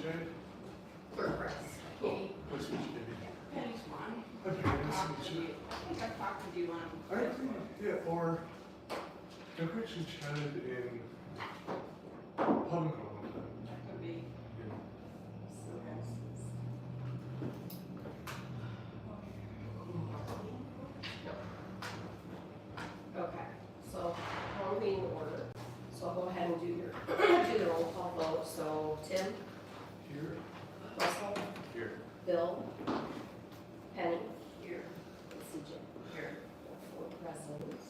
Jay? Clerk Press. Katie. Nice to meet you, Katie. Penny's one. Okay, nice to meet you. I think I talked to you on. I think, yeah, or have we actually chatted in public one time? That could be. Yeah. So that's. Okay, so call meeting order. So I'll go ahead and do your, do the roll call vote. So Tim, Here? Russell, Here. Bill, Penny, here, and CJ. Here. Four presidents.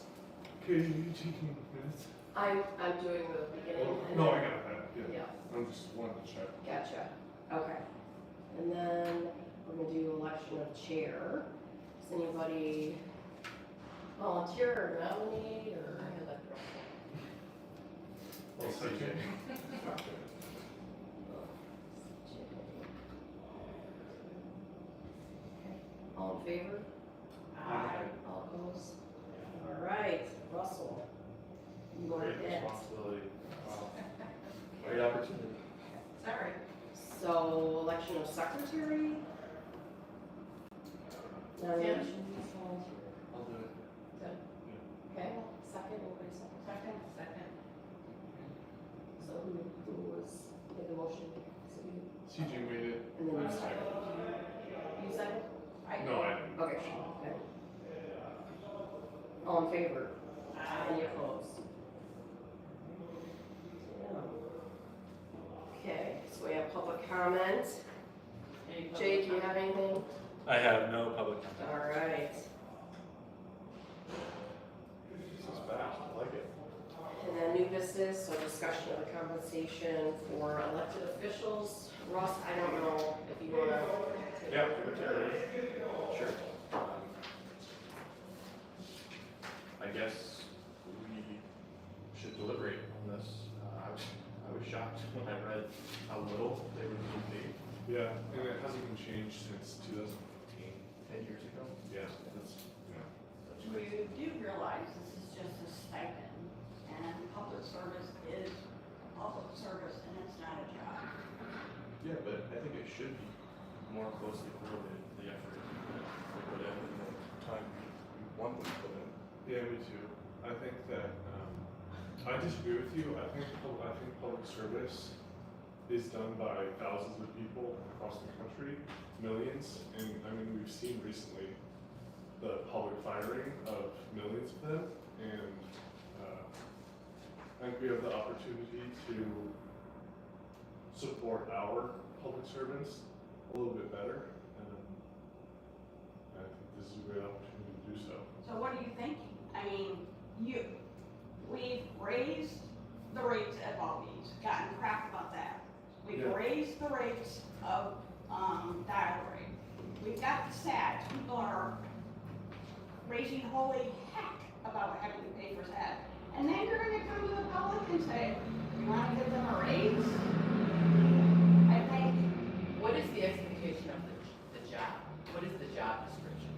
Katie, are you taking minutes? I'm doing the beginning. and No, then- I got that, yeah. Yeah. I'm just wanting to check. Gotcha, okay. And then we're gonna do election of chair. Does anybody volunteer or nominate or? Well, second. All in favor? Aye. All opposed? All right, Russell. You are Great it. responsibility. Wow. Great opportunity. Sorry. So election of secretary? Nomination, volunteer. I'll do it. Good. Okay, second, anybody second? Second. Second. So who was, made the motion? CJ made it. And then I you second. second? You second? No, I didn't. Okay, okay. All in favor? Any opposed? Okay, so we have public comment. Jay, do you have anything? I have no public comment. All right. This is fast, I like it. And then new business, so discussion of the compensation for elected officials. Russ, I don't know if you wanna. Yeah, sure. I guess we should deliberate on this. I was shocked when I read how little they were being paid Yeah, and it hasn't been changed since 2015. 10 years ago. Yeah, that's, yeah. That's You crazy. do realize this is just a stipend, and public service is public service, and it's not a job. Yeah, but I think it should be more closely correlated to the effort we put in and the time we want them to put in. Yeah, me too. I think that, I disagree with you. I think public service is done by thousands of people across the country, millions, and I mean, we've seen recently the public firing of millions of them, and I think we have the opportunity to support our public servants a little bit better, and I think this is a great opportunity to do so. So what are you thinking? I mean, we've raised the rates at Baldy's, gotten crap about that. We've Yeah. raised the rates of, dial rate. We've got the SAT, people are raising holy heck about having to pay for SAT. And then you're gonna come to the public and say, you wanna give them a raise? I think, What is the expectation of the job? What is the job description?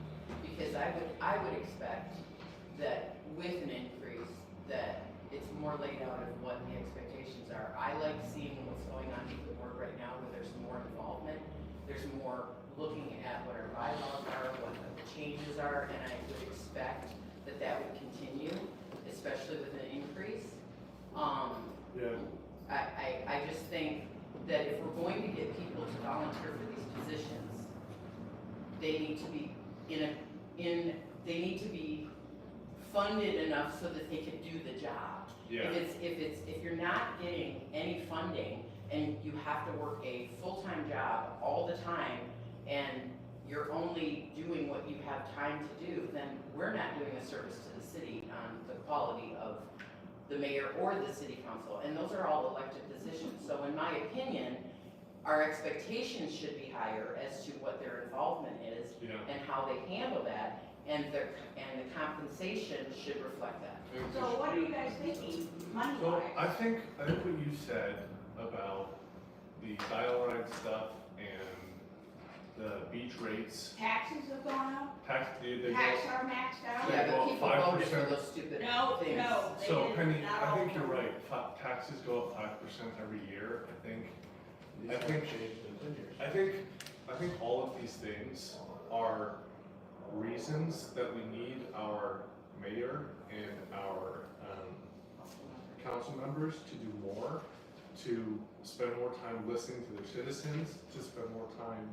Because I would expect that with an increase, that it's more laid out of what the expectations are. I like seeing what's going on with the board right now, where there's more involvement, there's more looking at what our bylaws are, what the changes are, and I would expect that that would continue, especially with an increase. Yeah. I just think that if we're going to get people to volunteer for these positions, they need to be they need to be funded enough so that they can do the job. Yeah. If you're not getting any funding and you have to work a full-time job all the time and you're only doing what you have time to do, then we're not doing a service to the city on the quality of the mayor or the city council, and those are all elected positions. So in my opinion, our expectations should be higher as to what their involvement is Yeah. and how they handle that, and the compensation should reflect that. so what are you guys thinking, money So wise? I think what you said about the dial-ride stuff and the beach rates, Taxes have gone up, they go. taxes are maxed out. Yeah, go but up people voted for 5%. those stupid No, things. no, they So did Penny, not I all think of you're them. right, taxes go up 5% every year, I think. These I haven't think- changed think all of these things are reasons that we need our mayor and our council members to do more, to spend more time listening to their citizens, to spend more time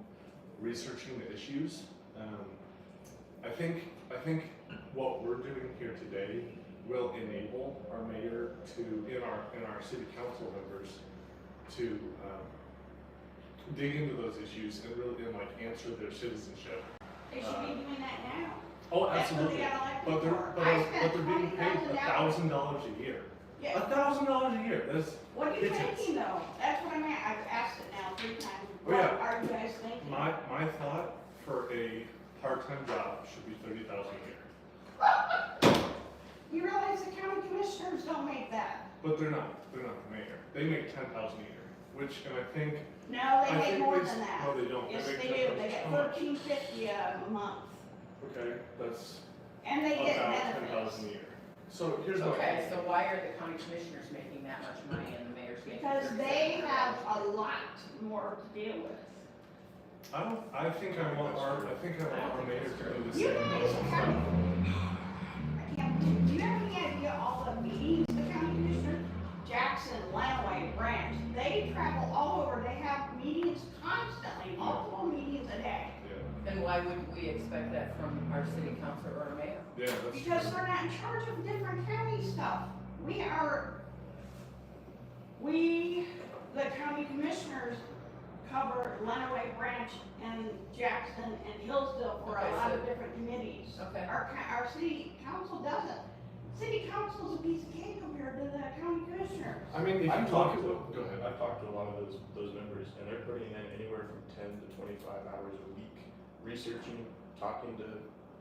researching the issues. I think what we're doing here today will enable our mayor to, and our city council members to dig into those issues and really answer their citizenship. They should be doing that now. Oh, That's what absolutely. they got elected But they're, for. but, I but spent they're being paid $20,000. $1,000 a year. Yeah. $1,000 a year. That's What are you ridiculous. thinking though? That's what I'm at. I've asked it now 3 times. Oh, yeah. What are you guys thinking? My thought for a part-time job should be $30,000 a year. You realize the county commissioners don't make that? But they're not the mayor. They make $10,000 a year, which, and I think. No, they I make think more they- than that. No, they don't. Yes, make they do. 10,000. They get How much? $13.50 a month. Okay, that's And they get about benefits. $10,000 a year. So here's what. Okay, so why are the county commissioners making that much money and the mayor's making? Because they have a lot more to deal with. I think I want our mayor to do the You same. guys have, I can't, do you have any idea all the meetings the county commissioner, Jackson, Lanaway, Branch, they travel all over, they have meetings constantly, multiple meetings a day. Yeah, Then why wouldn't we expect that from our city council or our mayor? yeah, that's Because true. they're not in charge of different county stuff. The county commissioners cover Lenawee Branch and Jackson and Hillsdale for a Okay, lot so- of different committees. Okay. Our city council doesn't. City council's a piece of cake compared to the county commissioners. I mean, if you I've talk talked about, to, go ahead. I've talked to a lot of those members, and they're putting in anywhere from 10 to 25 hours a week, researching, talking to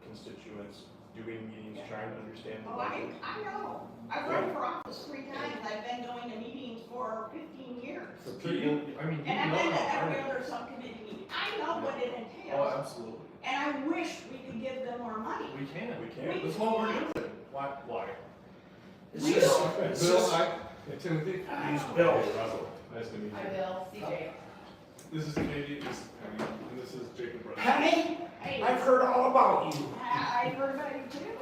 constituents, doing meetings, trying to understand the Oh, budget. I know. I've run for office 3 times. I've been going to meetings for 15 years. So you, I mean, you And I've know been to how every hard. other subcommittee meeting. I know what it Oh, entails. absolutely. And I wish we could give them more money. We can. We can. That's what we're doing. Why? We don't. Bill, Timothy. He's Bill. Russell. Nice to meet Hi, you. Bill, CJ. This is Katie, this is Penny, and this is Jacob Brown. Penny, Hey, I've heard all about you. I heard about you too.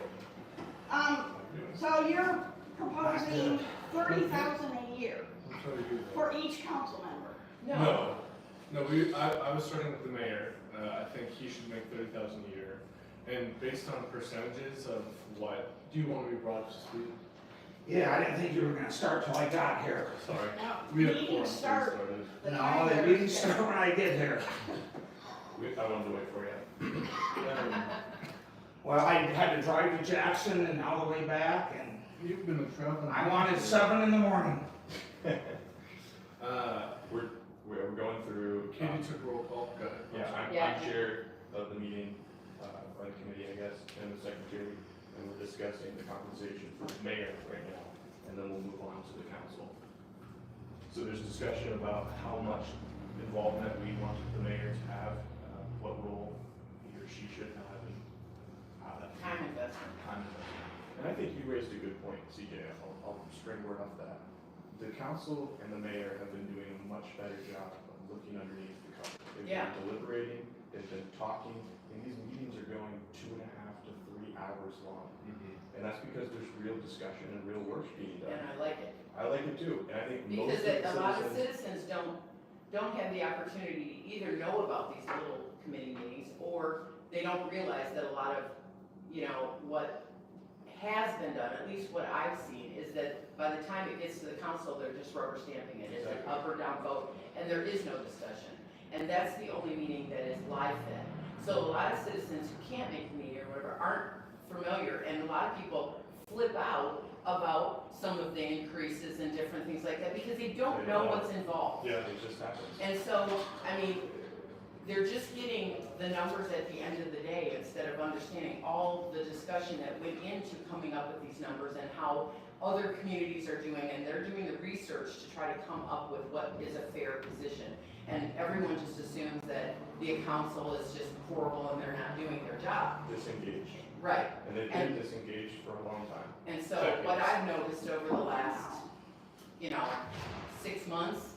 So you're proposing 30,000 a year I'm trying to do that. for each council member. No, I was starting with the mayor. I think he should make 30,000 a year, and based on percentages of what. Do you want to be brought up to speed? Yeah, I didn't think you were gonna start till I got here. Sorry. Now, We had meetings four start. started. the No, time they they're didn't scheduled. start when I get here. I wanted to wait for you. Well, I had to drive to Jackson and all the way back, and You've been traveling. I wanted 7 in the morning. We're going through. Katie took roll call. Go ahead. Yeah, Yeah. I'm chair of the meeting, or the committee, I guess, and the secretary, and we're discussing the compensation for the mayor right now, and then we'll move on to the council. So there's discussion about how much involvement we want the mayor to have, what role he or she should have, and how that. time investment. Time investment. And I think you raised a good point, CJ, I'll springboard off that. The council and the mayor have been doing a much better job of looking underneath the cover. They've Yeah. been deliberating, they've been talking, and these meetings are going 2.5 to 3 hours long. Mhm. And that's because there's real discussion and real work being And done. I like it. I like it too, and I think most Because of the a lot of citizens. citizens don't have the opportunity to either know about these little committee meetings, or they don't realize that a lot of, what has been done, at least what I've seen, is that by the time it gets to the council, they're just rubber stamping it. It's an Exactly. up or down vote, and there is no discussion. And that's the only meeting that is live fed. So a lot of citizens who can't make the meeting or whatever aren't familiar, and a lot of people flip out about some of the increases and different things like that because they don't know what's involved. Yeah, it just happens. And so, I mean, they're just getting the numbers at the end of the day instead of understanding all the discussion that went into coming up with these numbers and how other communities are doing, and they're doing the research to try to come up with what is a fair position. And everyone just assumes that the council is just horrible and they're not doing their job. Disengaged. Right. And they've been disengaged for a long time. And so what I've noticed over the last, 6 months,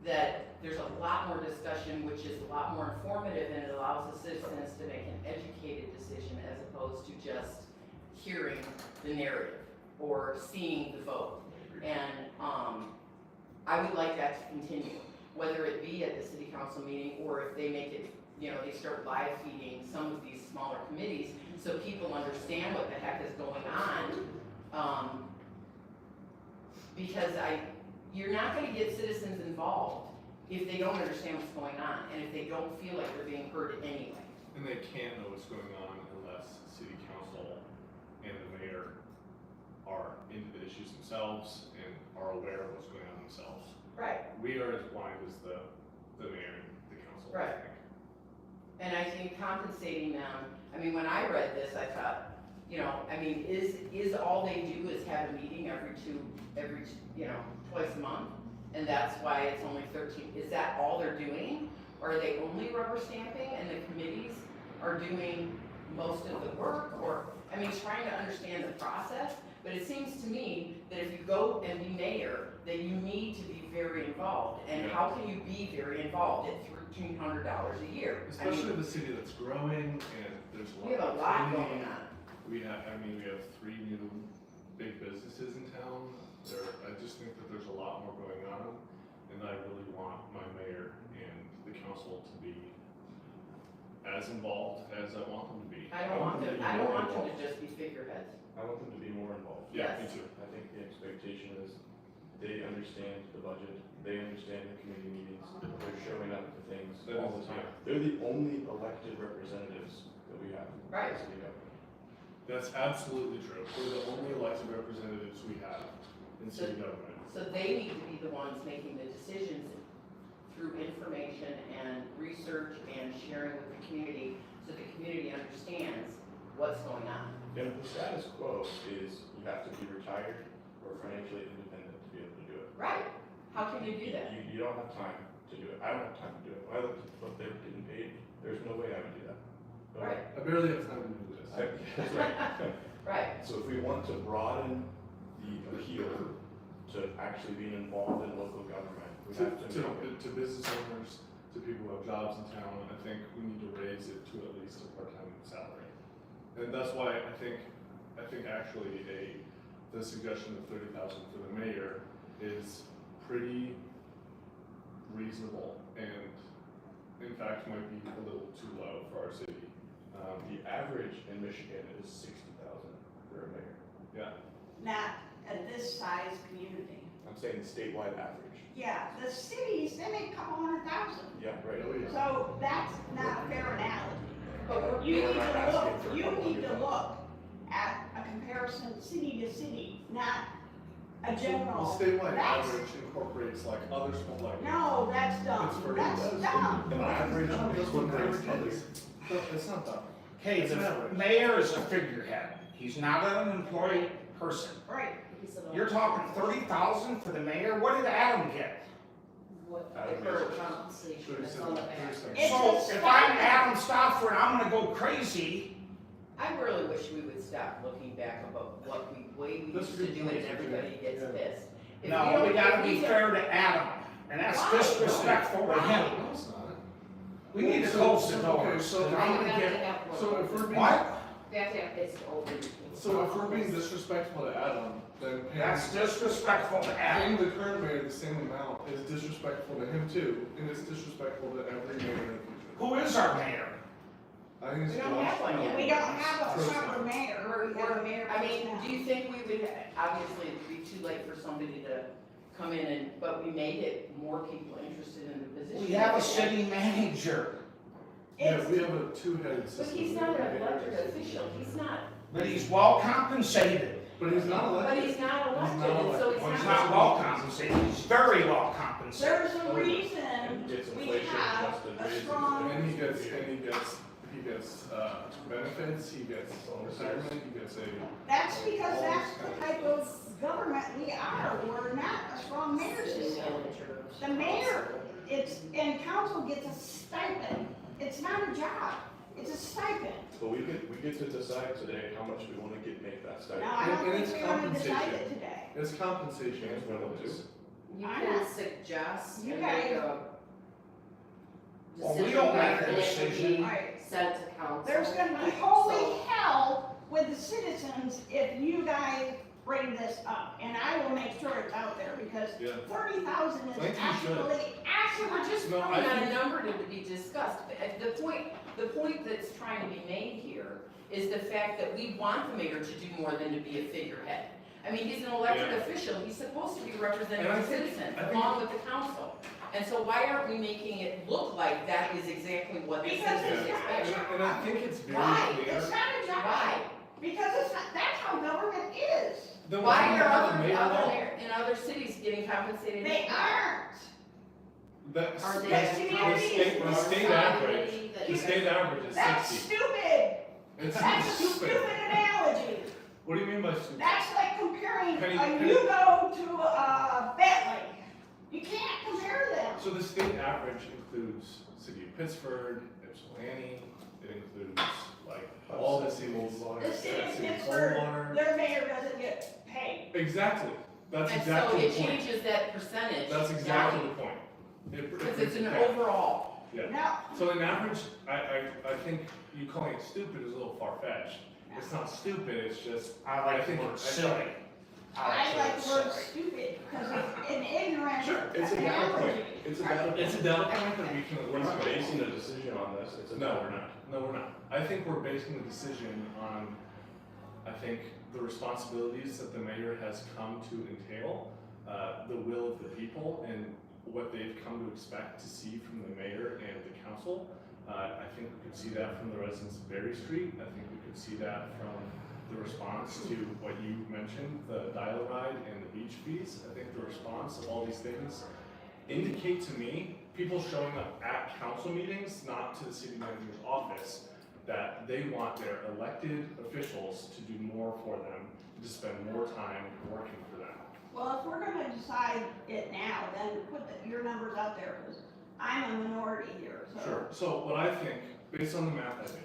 that there's a lot more discussion, which is a lot more informative, and it allows the citizens to make an educated decision as opposed to just hearing the narrative or seeing the vote. And I would like that to continue, whether it be at the city council meeting or if they make it, they start live feeding some of these smaller committees so people understand what the heck is going on. Because you're not gonna get citizens involved if they don't understand what's going on and if they don't feel like they're being heard anyway. And they can't know what's going on unless city council and the mayor are into the issues themselves and are aware of what's going on themselves. Right. We are as blind as the mayor and the council, I Right. think. And I think compensating them, when I read this, I thought, is all they do is have a meeting twice a month? And that's why it's only 13, is that all they're doing? Or are they only rubber stamping and the committees are doing most of the work? Or, trying to understand the process, but it seems to me that if you go and be mayor, that you need to be very involved. And how can you be very involved at $1,300 a year? Especially the city that's growing and there's a lot. We have a of lot activity. going on. We have 3 new big businesses in town. I just think that there's a lot more going on, and I really want my mayor and the council to be as involved as I want them to be. I don't want them to just be figureheads. I want them to be more involved. Yeah, me Yes. too. I think the expectation is they understand the budget, they understand the committee meetings, they're showing up to things That all is- the time. They're the only elected representatives that we have. in Right. the city government. That's absolutely true. We're the only elected representatives we have in city government. So they need to be the ones making the decisions through information and research and sharing with the community, so the community understands what's going on. And the status quo is you have to be retired or financially independent to be able to do it. Right. How can you do that? You don't have time to do it. I don't have time to do it. When I looked at what they were getting paid, there's no way I would do that. But Right. I barely have time to do this. That's right. Right. So if we want to broaden the appeal to actually being involved in local government, we have to make it. To business owners, to people who have jobs in town, I think we need to raise it to at least a part-time salary. And that's why I think actually the suggestion of 30,000 for the mayor is pretty reasonable and in fact might be a little too low for our city. The average in Michigan is 60,000 for a mayor. Yeah, Not at this size community. I'm saying the statewide average. Yeah, the cities, they make a couple 100,000. Yeah, right. Oh, yeah. So that's not a fair analogy. But You We're need not to asking look, for you need to 100,000. look at a comparison city to city, not a the general. statewide That's- average incorporates like other small, like. No, that's dumb. Pittsburgh That's does. dumb. An average No, is that's what what average average is. is. No, it's not that. Okay, It's an the average. mayor is a figurehead. He's not an employed person. Right. You're talking 30,000 for the mayor? What did Adam get? What Adam the current is- compensation that's on the back. It's So a if I'm stipend. Adam Stafford, I'm gonna go crazy. I really wish we would stop looking back about what way we That's used a to good do it point, and everybody yeah. gets Yeah. pissed. If No, don't- we gotta if be we don't- fair to Adam, and that's Why? disrespectful to him. No, it's not. We need to So- close the so- doors. okay, so- and I'm gonna get, So if we're being, what? It's over. so if we're being disrespectful to Adam, then That's disrespectful to Adam. paying the current mayor the same amount is disrespectful to him too, and it's disrespectful to every mayor in the future. Who is our mayor? I think it's. We don't have one yet. We don't have a First proper time. mayor, we have a mayor. I mean, personnel. do you think we would, obviously it'd be too late for somebody to come in and, but we made it more people interested in the position. We have a city manager, Yeah, It's- we have a two-headed But system. he's not an elected official, he's not, but he's well compensated. But he's not but elected. he's not He's elected, not and so elected. he's Well, he's not. not well compensated, he's very well compensated. There's a reason And he gets we inflation have adjusted a raises. strong, And he gets benefits, he gets retirement, he gets a. that's because that's the type of government we are, we're not a strong mayor system. The mayor, and council gets a stipend, it's not a job, it's a stipend. But we get to decide today how much we wanna make that stipend. Now, I don't And think it's we're gonna decide compensation. it today. It's compensation, That's is what what it it is. You I'm can not- suggest You and make guys- a Well, we decision, don't make and the it would decision. be Right. sent to council. There's gonna be So- holy hell with the citizens if you guys bring this up, and I will make sure it's out there, because Yeah. 30,000 I think is you should. So we're just No, throwing I out a think- number to be discussed. The point that's trying to be made here is the fact that we want the mayor to do more than to be a figurehead. I mean, he's an elected Yeah. official, he's supposed to be representing And I the think- citizens I think- along with the council. And so why aren't we making it look like that is exactly what the Because citizens it's not expect? And I think it's very Why? clear. It's not a job. Why? Because it's not, that's how government is. Then Why don't are have a other, mayor at all. in other cities getting compensated? They aren't. That's, Are they? Yes, the communities. state average, the That- state average is That's 60. stupid. It's That's a stupid. stupid analogy. What do you mean by stupid? That's like comparing, Penny- you go to Bentley. You can't compare them. So the state average includes city of Pittsburgh, Ypsilanti, it includes like all the cities. The city of City of Pittsburgh, Coldwater. their mayor doesn't get paid. Exactly, that's And so exactly it the point. changes that percentage. That's exactly the point. Because it's an yeah. overall. No, So an average, I think you calling it stupid is a little far-fetched. It's not stupid, it's just, I like the think- word I silly. I like the word stupid, because it's an ignorant Sure, it's a data point. analogy. It's a data point. it's a data point that we can at We're least not make. basing a decision on this, it's a. No, we're not. No, we're not. I think we're basing the decision on, I think, the responsibilities that the mayor has come to entail, the will of the people, and what they've come to expect to see from the mayor and the council. I think we could see that from the residents of Berry Street. I think we could see that from the response to what you mentioned, the dial ride and the beach fees. I think the response of all these things indicate to me, people showing up at council meetings, not to the city manager's office, that they want their elected officials to do more for them, to spend more time working for them. Well, if we're gonna decide it now, then put your numbers out there, because I'm a minority here, so. Sure. So what I think, based on the math I did,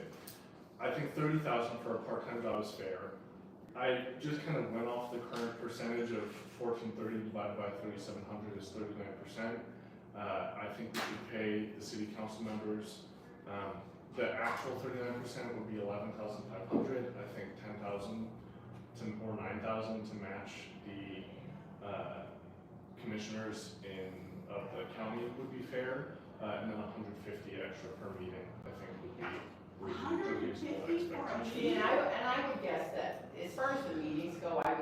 I think 30,000 for a part-time job is fair. I just kind of went off the current percentage of 1430 divided by 3,700 is 39%. I think we should pay the city council members, the actual 39% would be 11,500. I think 10,000 or 9,000 to match the commissioners of the county would be fair. And then 150 extra per meeting, I think would be reasonable 150 for a expectation. And I would guess that, as far as the meetings go, I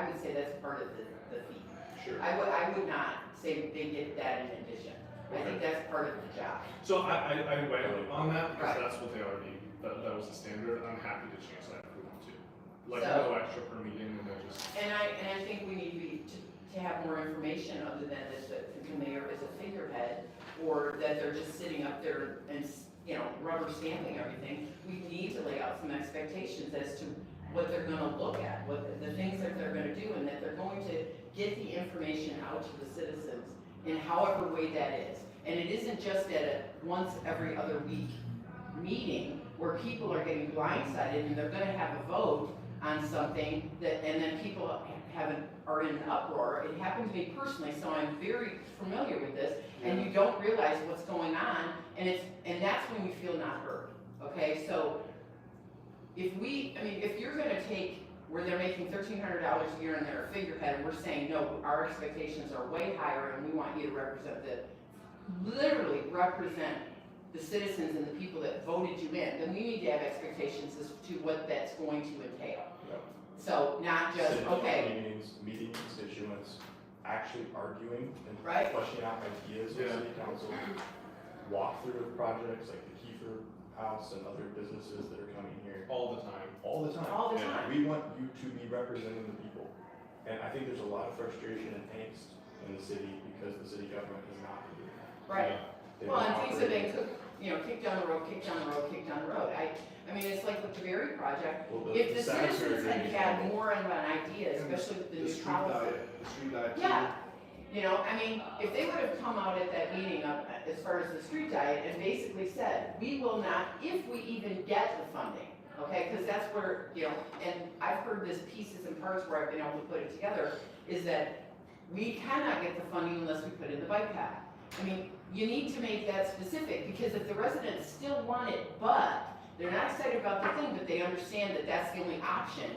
would say that's part of the fee. Sure. I would not say they get that in addition. I think that's part of the job. So I went on that because Right. that's what they already, that was the standard. I'm happy to change that if we want to. Like So- no extra per meeting and then just, And I think we need to have more information other than that the mayor is a figurehead, or that they're just sitting up there and, rubber stamping everything. We need to lay out some expectations as to what they're gonna look at, what the things that they're gonna do, and that they're going to get the information out to the citizens in however way that is. And it isn't just at a once every other week meeting where people are getting blindsided and they're gonna have a vote on something that, and then people are in an uproar. It happened to me personally, so I'm very familiar with this, and you don't realize what's going on, and that's when you feel not heard, okay? So, if you're gonna take, where they're making $1,300 a year and they're a figurehead, and we're saying, no, our expectations are way higher, and we want you to literally represent the citizens and the people that voted you in, then we need to have expectations as to what that's going to entail. Yep. So, not just, City council okay, meeting constituents, actually arguing and Right. fleshing out ideas with Yeah. city council, walk through of projects like the Kiefer House and other businesses that are coming here all the time. all the time. all the Yeah. time. We want you to be representing the people. And I think there's a lot of frustration and angst in the city because the city government is not doing that. Right. They've Well, been and things have been, operating- kicked down the road, kicked down the road, kicked down the road. I mean, it's like with the Berry project, Well, if the sanitary citizens had drainage had plan- more of an idea, especially with the new policy. The street diet. Yeah, if they would have come out at that meeting as far as the street diet and basically said, we will not, if we even get the funding, okay, because that's where, and I've heard this pieces and parts where I've been able to put it together, is that we cannot get the funding unless we put in the bike path. I mean, you need to make that specific, because if the residents still want it, but they're not excited about the thing, but they understand that that's the only option,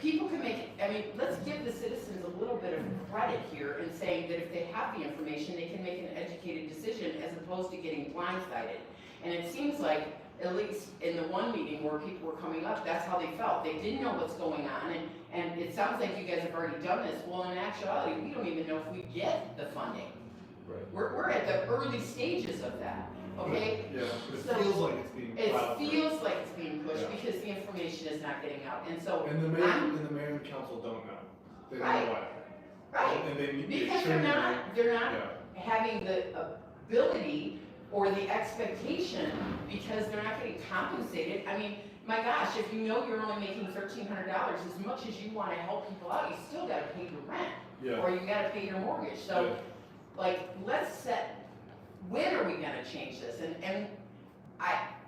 people can make, I mean, let's give the citizens a little bit of credit here in saying that if they have the information, they can make an educated decision as opposed to getting blindsided. And it seems like, at least in the one meeting where people were coming up, that's how they felt. They didn't know what's going on, and it sounds like you guys have already done this. Well, in actuality, we don't even know if we get the funding. Right. We're at the early stages of that, okay? Yeah, but it So, feels like it's being It plowed through. feels like it's being pushed Yeah. because the information is not getting out, and so, And the mayor I'm- and the mayor and council don't know. They don't Right. know why. right, And they because should they're know. not Yeah. having the ability or the expectation, because they're not getting compensated. I mean, my gosh, if you know you're only making $1,300, as much as you wanna help people out, you still gotta pay your rent, Yeah. or you gotta pay your mortgage, Yeah. so, like, let's set, when are we gonna change this? And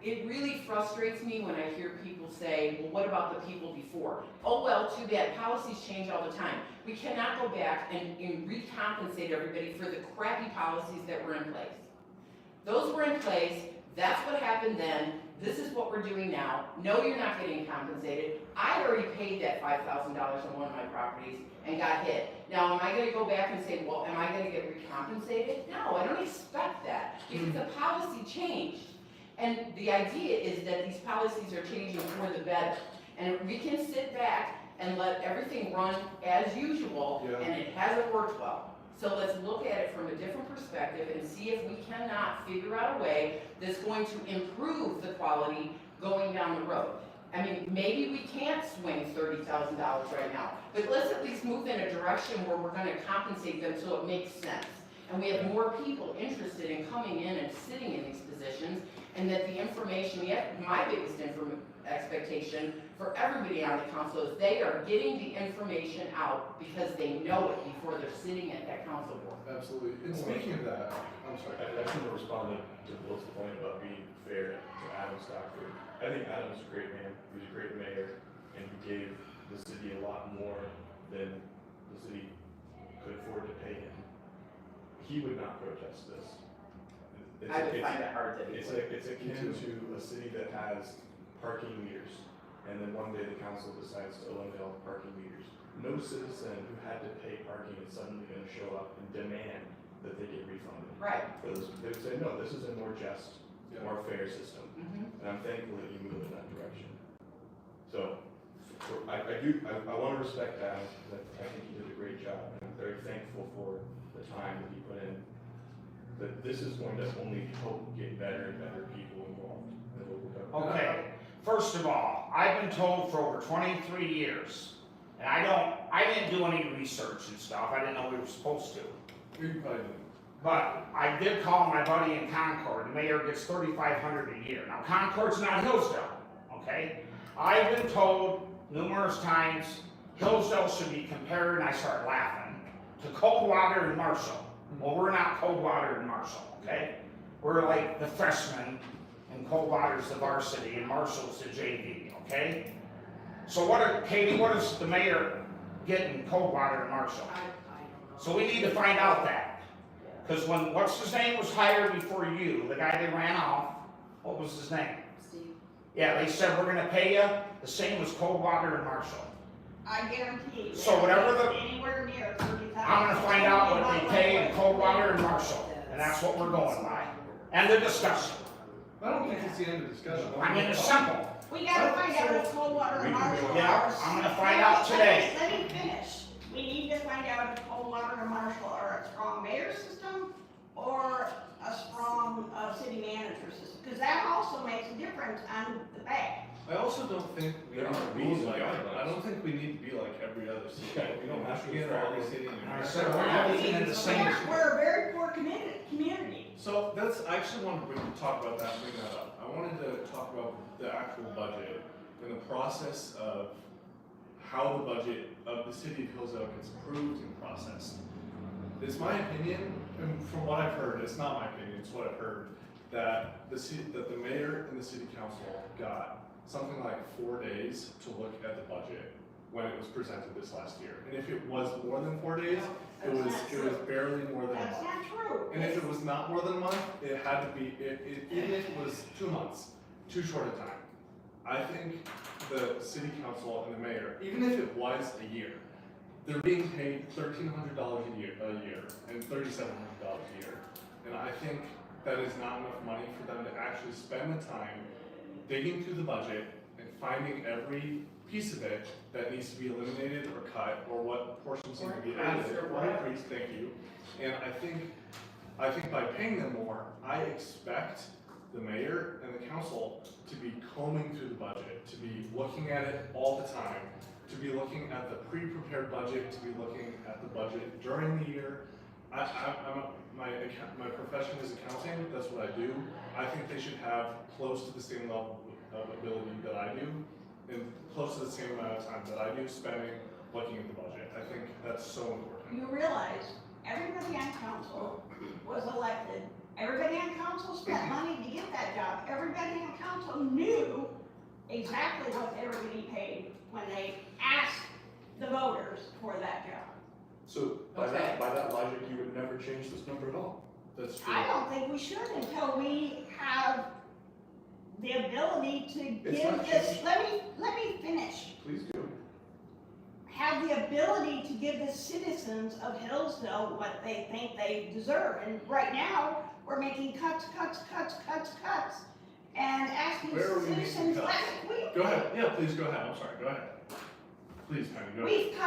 it really frustrates me when I hear people say, well, what about the people before? Oh, well, too bad, policies change all the time. We cannot go back and recompensate everybody for the crappy policies that were in place. Those were in place, that's what happened then, this is what we're doing now. No, you're not getting compensated. I already paid that $5,000 on one of my properties and got hit. Now, am I gonna go back and say, well, am I gonna get recompensated? No, I don't expect that, because the policy changed. And the idea is that these policies are changing for the better. And we can sit back and let everything run as usual, Yeah. and it hasn't worked well. So let's look at it from a different perspective and see if we cannot figure out a way that's going to improve the quality going down the road. I mean, maybe we can't swing $30,000 right now, but let's at least move in a direction where we're gonna compensate them so it makes sense. And we have more people interested in coming in and sitting in these positions, and that the information, my biggest expectation for everybody on the council is they are getting the information out because they know it before they're sitting at that council board. Absolutely. And speaking of that, I'm sorry. I just want to respond to Bill's point about being fair to Adam Stockford. I think Adam's a great man, he's a great mayor, and he gave the city a lot more than the city could afford to pay him. He would not protest this. I would find it hard to be. It's akin to a city that has parking meters, and then one day the council decides to eliminate all the parking meters. No citizen who had to pay parking is suddenly gonna show up and demand that they get refunded. Right. For those, they would say, no, this is a more just, Yeah. more fair system, Mhm. and I'm thankful that you move in that direction. So, I wanna respect Adam, I think he did a great job, and I'm very thankful for the time that he put in. But this is going to only help get better and better people involved. And we'll go. Okay, first of all, I've been told for over 23 years, and I didn't do any research and stuff, I didn't know we were supposed to. You probably didn't. But I did call my buddy in Concord, the mayor gets $3,500 a year. Now Concord's not Hillsdale, okay? I've been told numerous times, Hillsdale should be compared, and I start laughing, to Coldwater and Marshall. Well, we're not Coldwater and Marshall, okay? We're like the freshmen, and Coldwater's the varsity, and Marshall's the JV, okay? So Katie, what does the mayor get in Coldwater and Marshall? I don't know. So we need to find out that. Because when, what's his name was hired before you, the guy that ran off, what was his name? Steve? Yeah, they said, we're gonna pay you the same as Coldwater and Marshall. I guarantee you. So whatever the- Anywhere near 30,000. I'm gonna find out what they pay in Coldwater and Marshall, and that's what we're going by. And the discussion. I don't think it's the end of discussion. I mean, it's simple. We gotta find out if Coldwater and Marshall Yeah, are. I'm gonna find out today. Let me finish. We need to find out if Coldwater and Marshall are a strong mayor system or a strong city manager system, because that also makes a difference on the back. I also don't think we There need are to be rules and like, guidelines. I don't think we need to be like every other city. We don't have to get all these cities. I said, we're everything in the same. We're a very poor community. So I actually wanted to talk about that, bring that up. I wanted to talk about the actual budget and the process of how the budget of the city of Hillsdale gets approved and processed. It's my opinion, and from what I've heard, it's not my opinion, it's what I've heard, that the mayor and the city council got something like 4 days to look at the budget when it was presented this last year. And if it was more than 4 days, it was barely more than a That's month. not true. And if it was not more than a month, it had to be, even if it was 2 months, too short a time. I think the city council and the mayor, even if it was a year, they're being paid $1,300 a year, and $3,700 a year. And I think that is not enough money for them to actually spend the time digging through the budget and finding every piece of it that needs to be eliminated or cut, or what portions need to be added or increased, thank you. And I think by paying them more, I expect the mayor and the council to be combing through the budget, to be looking at it all the time, to be looking at the pre-prepared budget, to be looking at the budget during the year. My profession is accounting, that's what I do. I think they should have close to the same level of ability that I do, and close to the same amount of time that I do spending looking at the budget. I think that's so important. You realize everybody on council was elected. Everybody on council spent money to get that job. Everybody on council knew exactly what they were getting paid when they asked the voters for that job. So by that logic, you would never change this number at all? That's true. I don't think we should until we have the ability to It's give not this, changed. let me finish. Please do. Have the ability to give the citizens of Hillsdale what they think they deserve. And right now, we're making cuts, and asking Where are we making citizens, cuts? Go ahead, yeah, please go ahead, I'm sorry, go ahead. Please, Penny, go ahead. We've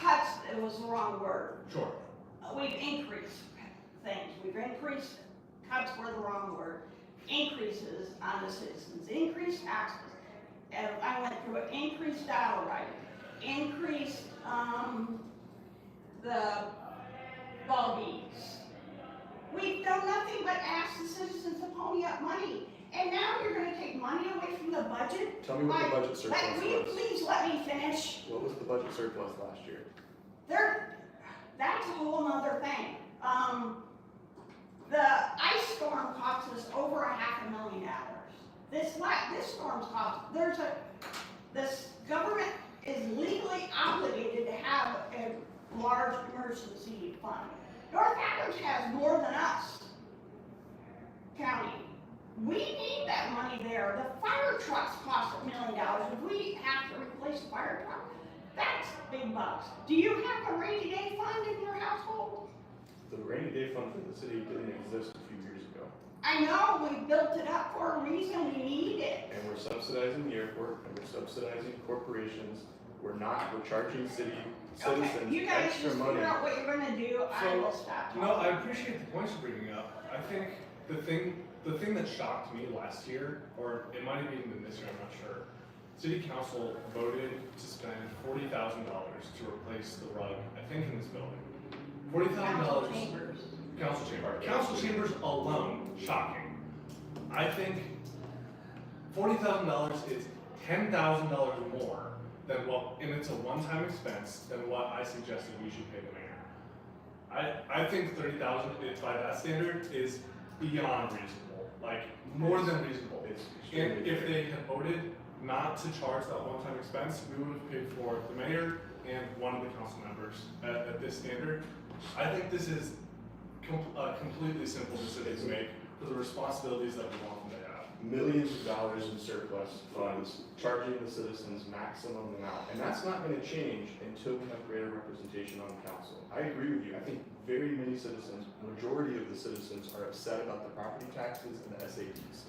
cuts, it was the wrong word. Sure. We've increased things, cuts were the wrong word. Increases on the citizens, increased taxes. And I went through it, increased dollar right, increased, the buggies. We've done nothing but ask the citizens to pony up money. And now you're gonna take money away from the budget? Tell me what the budget surplus Will you was. please let me finish? What was the budget surplus last year? That's a whole nother thing. The ice storm cost us over $500,000. This storm's cost, this government is legally obligated to have a large emergency fund. North Adams has more than us, county. We need that money there. The fire trucks cost $1 million. If we have to replace the fire truck, that's big bucks. Do you have a rainy day fund in your household? The rainy day fund for the city didn't exist a few years ago. I know, we built it up for a reason, we need it. And we're subsidizing the airport, and we're subsidizing corporations. We're charging city Okay, citizens you guys extra just money. figure out what you're gonna do, I So, will stop talking. No, I appreciate the points you're bringing up. I think the thing that shocked me last year, or it might have even been this year, I'm not sure. City council voted to spend $40,000 to replace the rug, I think in this building. $40,000. Council chambers. Council chamber. Council chambers alone, shocking. I think $40,000 is $10,000 more than what, and it's a one-time expense, than what I suggested we should pay the mayor. I think $30,000 by that standard is beyond reasonable, like more than reasonable. It's And extremely if fair. they had voted not to charge that one-time expense, we would have paid for the mayor and one of the council members at this standard. I think this is a completely simple decision to make for the responsibilities that we want them to have. Millions of dollars in surplus funds, charging the citizens maximum amount. And that's not gonna change until we have greater representation on the council. I agree with you. I think very many citizens, majority of the citizens are upset about the property taxes and the SATs.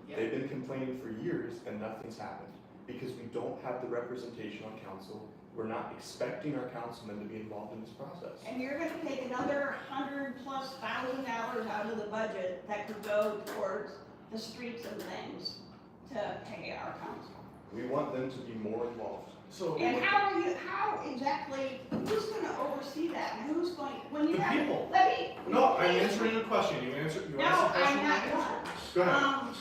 They've been complaining for years and nothing's happened because we don't have the representation on council. We're not expecting our councilmen to be involved in this process. And you're gonna take another $100,000+ out of the budget that could go towards the streets and things to pay our council. We want them to be more involved. So. And how exactly, who's gonna oversee that, and who's going, when you The have, people. let me. No, I'm answering your question. You answered the No, question. I'm you not answered. done. Go ahead.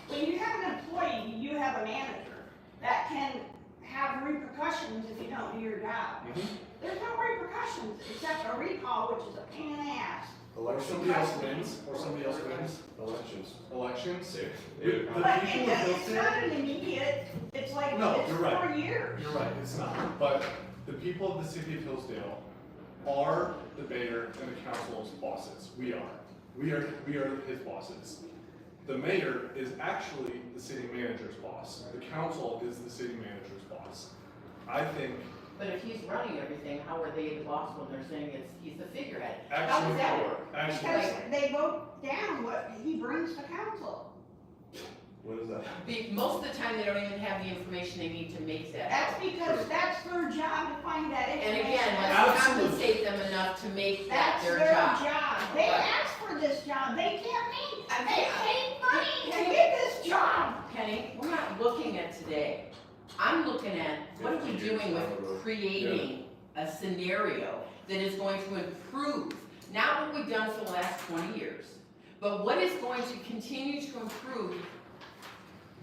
When you have an employee, you have a manager that can have repercussions if you don't do your job. Mhm. There's no repercussions except a recall, which is a pain in the ass. or somebody else wins, Elections. elections. If- The But people of it's Hillsdale, not an immediate, it's like, No, it's you're right. 4 years. you're right, it's not, but the people of the city of Hillsdale are the mayor and the council's bosses. We are his bosses. The mayor is actually the city manager's boss. The council is the city manager's boss. I think, But if he's running everything, how are they the boss when they're saying he's the figurehead? How actually, does that work? actually, Because they vote down what he brings to council. What is that? Most of the time, they don't even have the information they need to make that. That's because that's their job to find that And information. again, let's Absolutely. compensate them enough to make that That's their their job. job. They Right. asked for this job. They can't make, I'm they saying- paid money to Penny- get this job. Penny, we're not looking at today. I'm looking at what are we 50 years doing down the with road. creating a scenario that is going to improve, not what we've done for the last 20 years, but what is going to continue to improve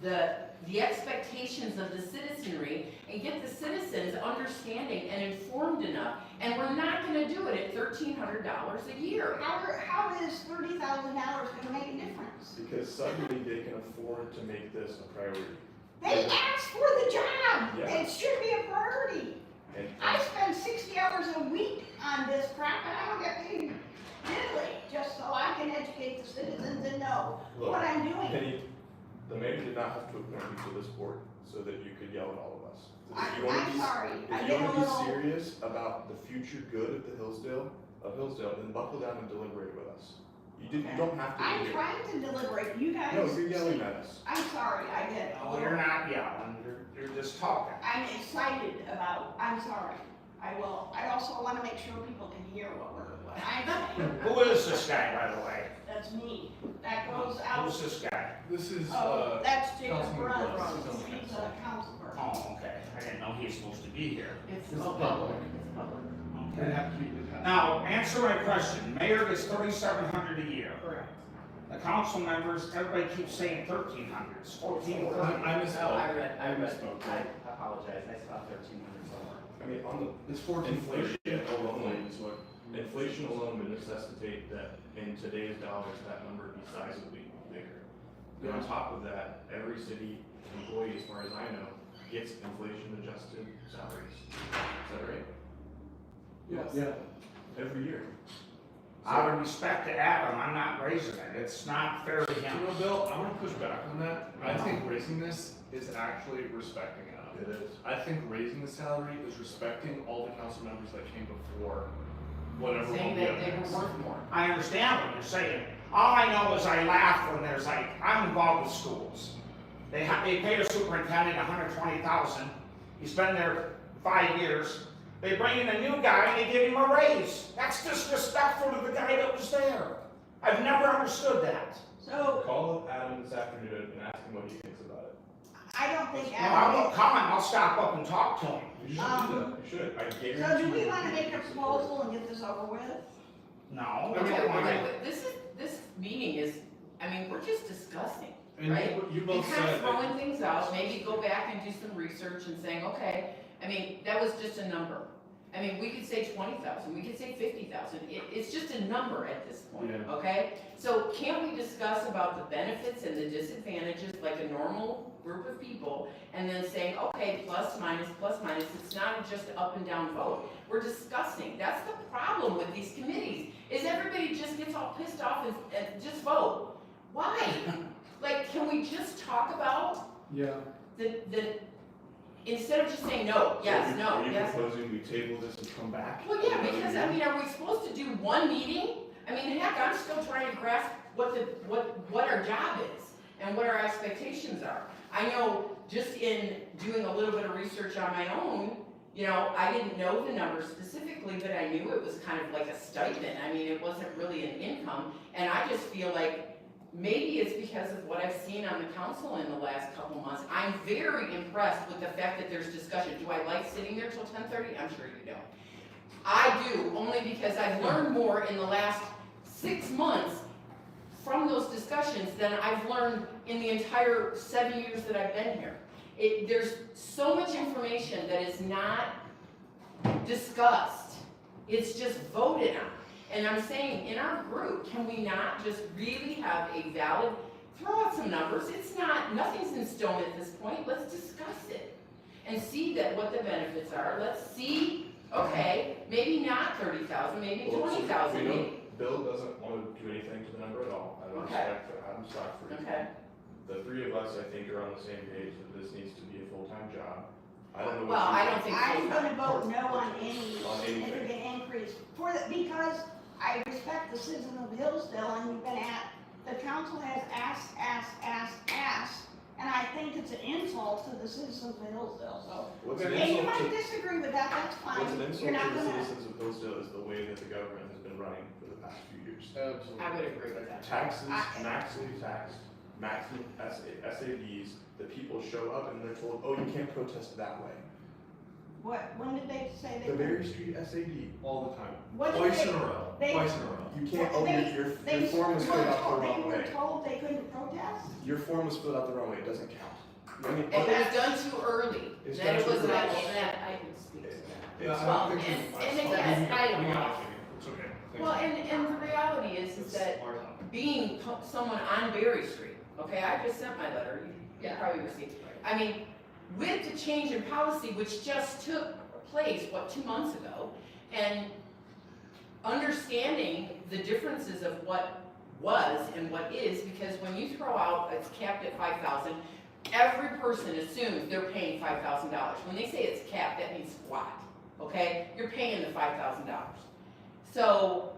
the expectations of the citizenry and get the citizens understanding and informed enough. And we're not gonna do it at $1,300 a year. How is $30,000 gonna make a difference? Because suddenly they can afford to make this a priority. They asked for the job. Yeah. It should be a priority. And I spend 60 hours a week on this crap and I don't get paid diddly, just so I can educate the citizens and know look, what I'm doing. Penny, the mayor did not have to appoint you to this board so that you could yell at all of us. If you wanna I'm be- sorry. I've If you been a wanna be little, serious about the future good of Hillsdale, then buckle down and deliberate with us. You don't have to I'm be here. trying to deliberate. You guys. No, you're yelling at us. I'm sorry, I get a No, little. you're not yelling, you're just talking. I'm excited about, I'm sorry. I also wanna make sure people can hear what I'm saying. Who is this guy, by the way? That's me. That goes out. Who's this guy? this is, Oh, that's Jacob Councilman Brown. Gross. He's a council person. Oh, okay, I didn't know he was supposed to be here. It's It's public, public. it's public. Okay. Now, answer my question, mayor gets $3,700 a year. Correct. The council members, everybody keeps saying 1,300, it's 1,400. I Oh, misspoke. I read, misspoke. I apologize, I saw 1,300 somewhere. I mean, It's 14. Inflation alone is what. inflation alone would necessitate that in today's dollars, that number be sizably bigger. And on top of that, every city employee, as far as I know, gets inflation adjusted salaries. Is that right? Yes. Yeah. Every year. Out of respect to Adam, I'm not raising it, it's not fair to You him. know, Bill, I'm gonna push back on that. I think raising this is actually respecting Adam. It is. I think raising the salary is respecting all the council members that came before, whatever. Saying one we that have they next. were worth more. I understand what you're saying. All I know is I laugh when there's like, I'm involved with schools. They pay a superintendent $120,000. He's been there 5 years. They bring in a new guy and they give him a raise. That's disrespectful to the guy that was there. I've never understood that. So, Call Adam this afternoon and ask him what he thinks about it. I don't think No, I Adam. won't come and I'll stop up and talk to him. You should do that. You should. I guarantee. So do we you wanna he make a would support it. proposal and get this over with? No, I Okay, don't want to. but this meeting is, I mean, we're just discussing, And right? you And both kind of said, throwing things out, maybe go back and do some research and saying, okay, I mean, that was just a number. I mean, we could say 20,000, we could say 50,000, it's just a number at this point, Yeah. okay? So can't we discuss about the benefits and the disadvantages like a normal group of people, and then saying, okay, plus, minus, it's not just up and down vote. We're discussing, that's the problem with these committees, is everybody just gets all pissed off and just vote. Why? Like, can we just talk about yeah, instead of just saying no, yes, no, Are you yes. proposing we table this and come back? Well, yeah, another because, year? I mean, are we supposed to do one meeting? I mean, heck, I'm still trying to grasp what our job is and what our expectations are. I know just in doing a little bit of research on my own, you know, I didn't know the numbers specifically, but I knew it was kind of like a stipend. I mean, it wasn't really an income, and I just feel like maybe it's because of what I've seen on the council in the last couple months. I'm very impressed with the fact that there's discussion. Do I like sitting there till 10:30? I'm sure you don't. I do, only because I've learned more in the last 6 months from those discussions than I've learned in the entire 7 years that I've been here. There's so much information that is not discussed. It's just voted on. And I'm saying, in our group, can we not just really have a valid, throw out some numbers, it's not, nothing's in stone at this point, let's discuss it. And see that what the benefits are, let's see, okay, maybe not 30,000, maybe Well, so 20,000, we know maybe, Bill doesn't want to do anything to the number at all, I don't Okay. expect Adam Stockford. okay? The three of us, I think, are on the same page that this needs to be a full-time job. I don't know what Well, you I think. don't think I'm full-time. gonna vote no on any On anything. significant increase for the, because I respect the citizens of Hillsdale, and you've been at, the council has asked, and I think it's an insult to the citizens of Hillsdale, so. What's an And you insult might to, disagree with that, that's what's an fine, insult you're not to the gonna, citizens of Hillsdale is the way that the government has been running for the past few years. Absolutely. I would agree with that. Taxes, I- maximally taxed, maximum SAVs, the people show up and they're told, oh, you can't protest that way. when did they say they? The Berry Street SAD, All the time. What did Twice they- in a row, they- twice in a row. you can't, Well, oh, they- your They form was were filled out the told- wrong They were way. told they couldn't protest? Your form was filled out the wrong way, it doesn't count. I mean, If it was done too early, It's then done it too was early. not, that, I can speak to that. Yeah, I Well, don't think and- so. and It's again, fine. I We don't got know. it, Jamie. It's okay. Thanks. Well, and the reality is It's that our topic. being someone on Berry Street, okay, I just sent my letter, you probably received. I mean, with the change in policy, which just took place, 2 months ago, and understanding the differences of what was and what is, because when you throw out, it's capped at 5,000, every person assumes they're paying $5,000. When they say it's capped, that means what, okay? You're paying the $5,000. So,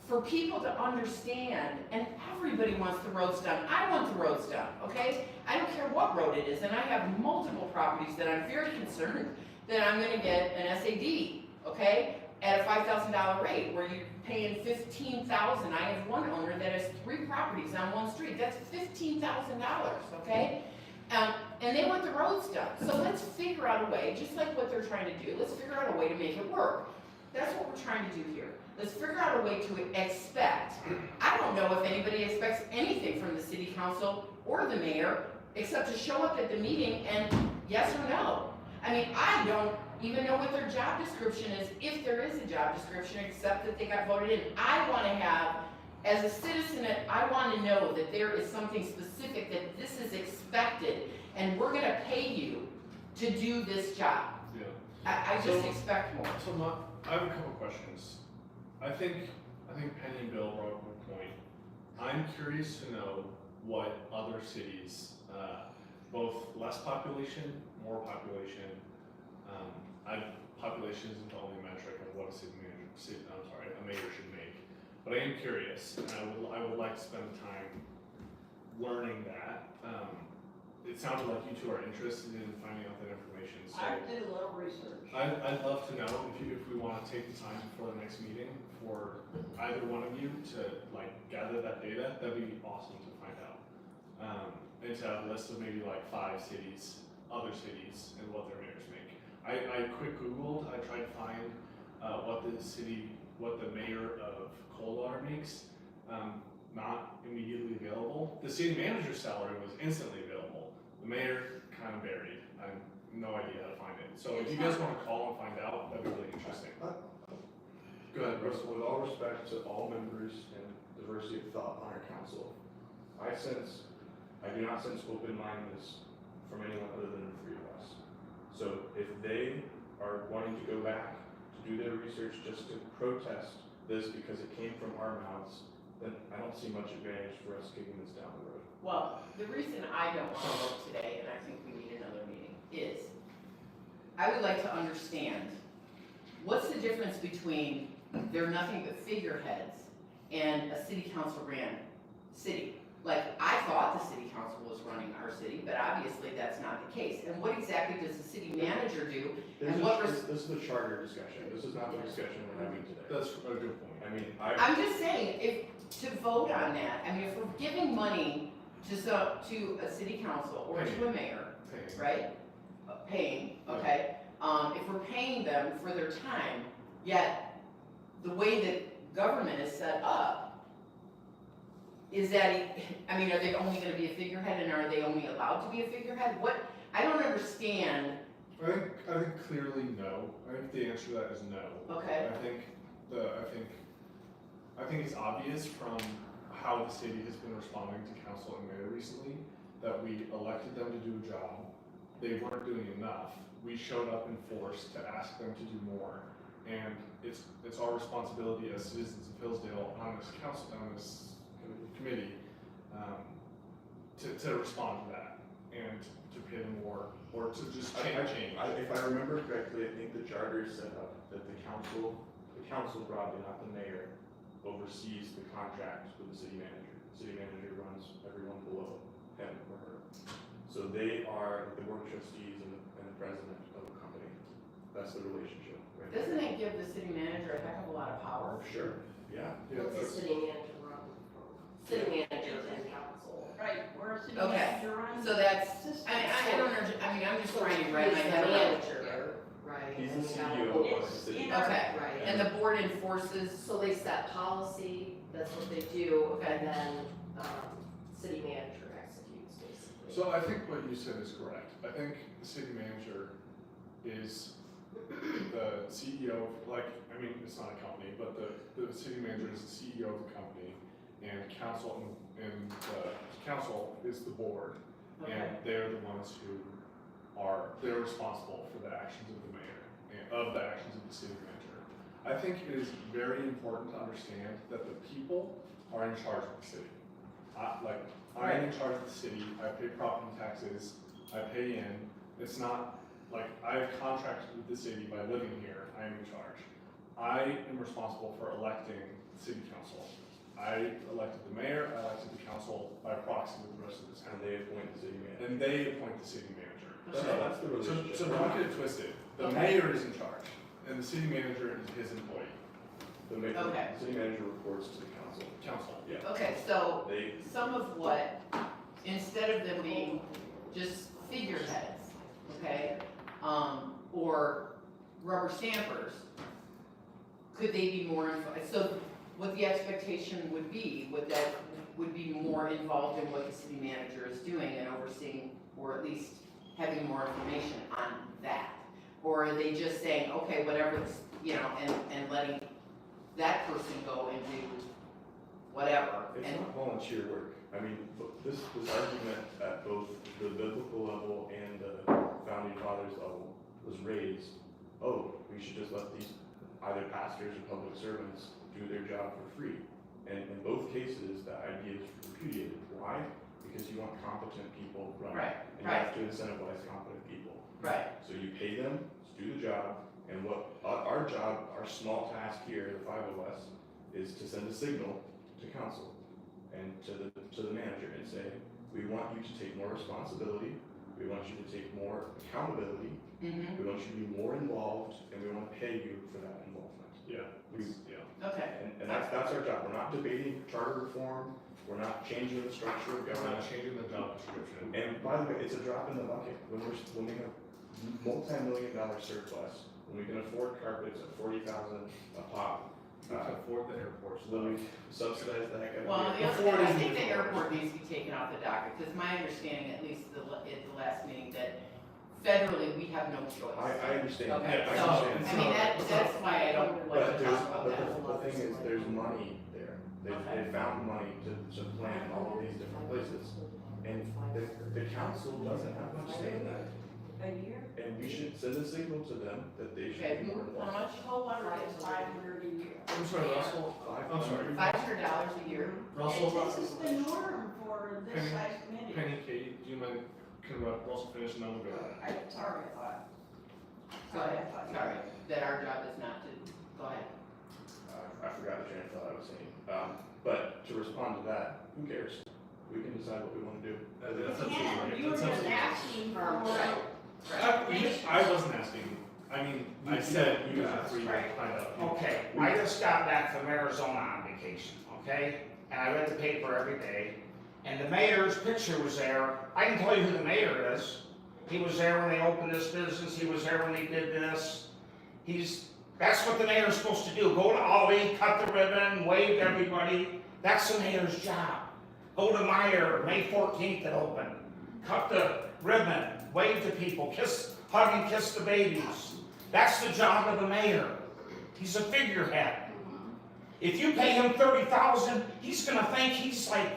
for people to understand, and everybody wants the roads done, I want the roads done, okay? I don't care what road it is, and I have multiple properties that I'm very concerned that I'm gonna get an SAD, okay? At a $5,000 rate, where you're paying $15,000. I have one owner that has 3 properties on one street, that's $15,000, okay? And they want the roads done, so let's figure out a way, just like what they're trying to do, let's figure out a way to make it work. That's what we're trying to do here. Let's figure out a way to expect. I don't know if anybody expects anything from the city council or the mayor, except to show up at the meeting and yes or no. I mean, I don't even know what their job description is, if there is a job description, except that they got voted in. I wanna have, as a citizen, I wanna know that there is something specific, that this is expected, and we're gonna pay you to do this job. Yeah. I just So- expect more. So I have a couple questions. I think Penny and Bill brought up a good point. I'm curious to know what other cities, both less population, more population, population isn't the only metric of what a a mayor should make. But I am curious, and I would like to spend time learning that. It sounded like you two are interested in finding out that information, so. I did a little research. I'd love to know if we wanna take the time before the next meeting for either one of you to like gather that data, that'd be awesome to find out. And to have a list of maybe like 5 cities, other cities, and what their mayors make. I quick Googled, I tried to find, what the mayor of Coldwater makes, not immediately available. The city manager's salary was instantly available, the mayor kind of buried, I have no idea how to find it. So if you guys wanna call and find out, that'd be really interesting. Go ahead, Russ. Russell, with all respect to all members and diversity of thought on our council, I do not sense open-mindedness from anyone other than the 3 of us. So if they are wanting to go back to do their research just to protest this because it came from our mouths, then I don't see much advantage for us kicking this down the road. Well, the reason I don't want to vote today, and I think we need another meeting, is I would like to understand, what's the difference between they're nothing but figureheads and a city council ran city? Like, I thought the city council was running our city, but obviously that's not the case. And what exactly does the city manager do? And what This is a charter discussion, this is not the discussion we're having today. That's a good point. I mean, I'm just saying, to vote on that, I mean, if we're giving money to a city council or to a mayor, Thanks. right? Paying, okay, if we're paying them for their time, yet the way that government is set up, is that, I mean, are they only gonna be a figurehead, and are they only allowed to be a figurehead? What, I don't understand, I think clearly no. I think the answer to that is no. okay? I think I think it's obvious from how the city has been responding to council and mayor recently, that we elected them to do a job. They weren't doing enough. We showed up in force to ask them to do more. And it's our responsibility as citizens of Hillsdale on this council, on this committee, to respond to that and to pay them more, or to just change. If I remember correctly, I think the charter is set up that the council broadly, not the mayor, oversees the contract with the city manager. The city manager runs everyone below him or her. So they are the board of trustees and the president of a company. That's the relationship, right? Doesn't it give the city manager a heck of a lot of power? Sure, yeah. Yeah, What's the city manager run? City manager and council. Right, we're a city Okay, manager runs. So that's, system. I don't know, I mean, I'm just trying to wrap my He's the head around. manager, right? He's and the CEO accountable. of the city. in our- Okay, Right, and the board enforces, so they set policy, that's what they do, Okay. and then, city manager executes basically. So I think what you said is correct. I think the city manager is the CEO, it's not a company, but the city manager is the CEO of the company, and council, and the council is the board, okay, and they're the ones who they're responsible for the actions of the mayor, and of the actions of the city manager. I think it is very important to understand that the people are in charge of the city. I am in charge of the city, I pay property taxes, I pay in, it's not, I have contracted with the city by living here, I am in charge. I am responsible for electing city council. I elected the mayor, I elected the council by proxy with the rest of the And town. they appoint the city manager. And they appoint the city manager. That's the relationship. So don't get it twisted, the Okay. mayor is in charge, and the city manager is his employee, Okay. The city manager reports to the council. council. Yeah. okay, so They, some of what, instead of them being just figureheads, okay, or rubber stampers, could they be more, so what the expectation would be, would be more involved in what the city manager is doing and overseeing, or at least having more information on that? Or are they just saying, okay, whatever, and letting that person go and do whatever? it's And not volunteer work. I mean, this argument at both the biblical level and the founding fathers level was raised, we should just let these either pastors or public servants do their job for free. And in both cases, the idea is repudiated. Why? Because you want competent people running. Right, And you have to incentivize competent people. right, So you pay them to do the job, and what our job, our small task here, the five of us, is to send a signal to council and to the manager and say, we want you to take more responsibility, we want you to take more accountability, mm-hmm, we want you to be more involved, and we want to pay you for that involvement. Yeah, okay, And that's our job. We're not debating charter reform, we're not changing the structure of we're government. not changing the job description. And by the way, it's a drop in the bucket. When we have multi-million-dollar surplus, when we can afford carpets at $40,000 a pop, We can afford the airport, so when we subsidize the heck out of well, it. the other Before thing, it I is think the before. airport needs to be taken off the docket, because my understanding, at least at the last meeting, that federally, we have no choice. I understand. Okay, I so, understand. I mean, that's why I don't like to talk about that. But the thing is, there's money there. They Okay. found money to plan all of these different places. And the council doesn't have much say in that. A year? And we should send a signal to them that they Okay, should be more how involved. much? Whole lot of it's 500 a year. I'm sorry, Russell, I'm sorry. $500 a year? Russell, This is the norm for this size committee. Penny, Kate, do you mind, can Russell finish and then we'll go? Sorry, I thought. Go ahead, sorry, that our job is not to, go ahead. I forgot the train of thought I was saying. But to respond to that, who cares? We can decide what we want to do. That's You absolutely can't, right. you were That's just absolutely asking Right. for. I wasn't asking, I mean, I said you guys are free to Right. find out. Okay, I just got back from Arizona on vacation, okay? And I read the paper every day, and the mayor's picture was there. I can tell you who the mayor is. He was there when they opened this business, he was there when they did this. That's what the mayor's supposed to do, go to Ollie, cut the ribbon, wave to everybody. That's the mayor's job. Go to Meyer, May 14th it opened. Cut the ribbon, wave to people, hug and kiss the babies. That's the job of the mayor. He's a figurehead. If you pay him 30,000, he's gonna think he's like,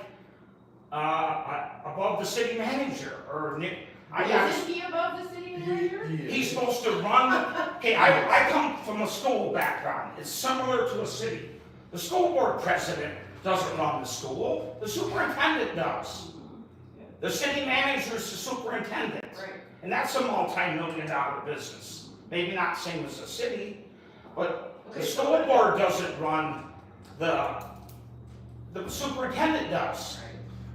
above the city manager, or Nick. Isn't he above the city manager? He's supposed to run, okay, I come from a school background, it's similar to a city. The school board president doesn't run the school, the superintendent does. The city manager is the superintendent. Right. And that's a multi-million-dollar business. Maybe not same as a city, but the Okay, school board doesn't run, the superintendent does.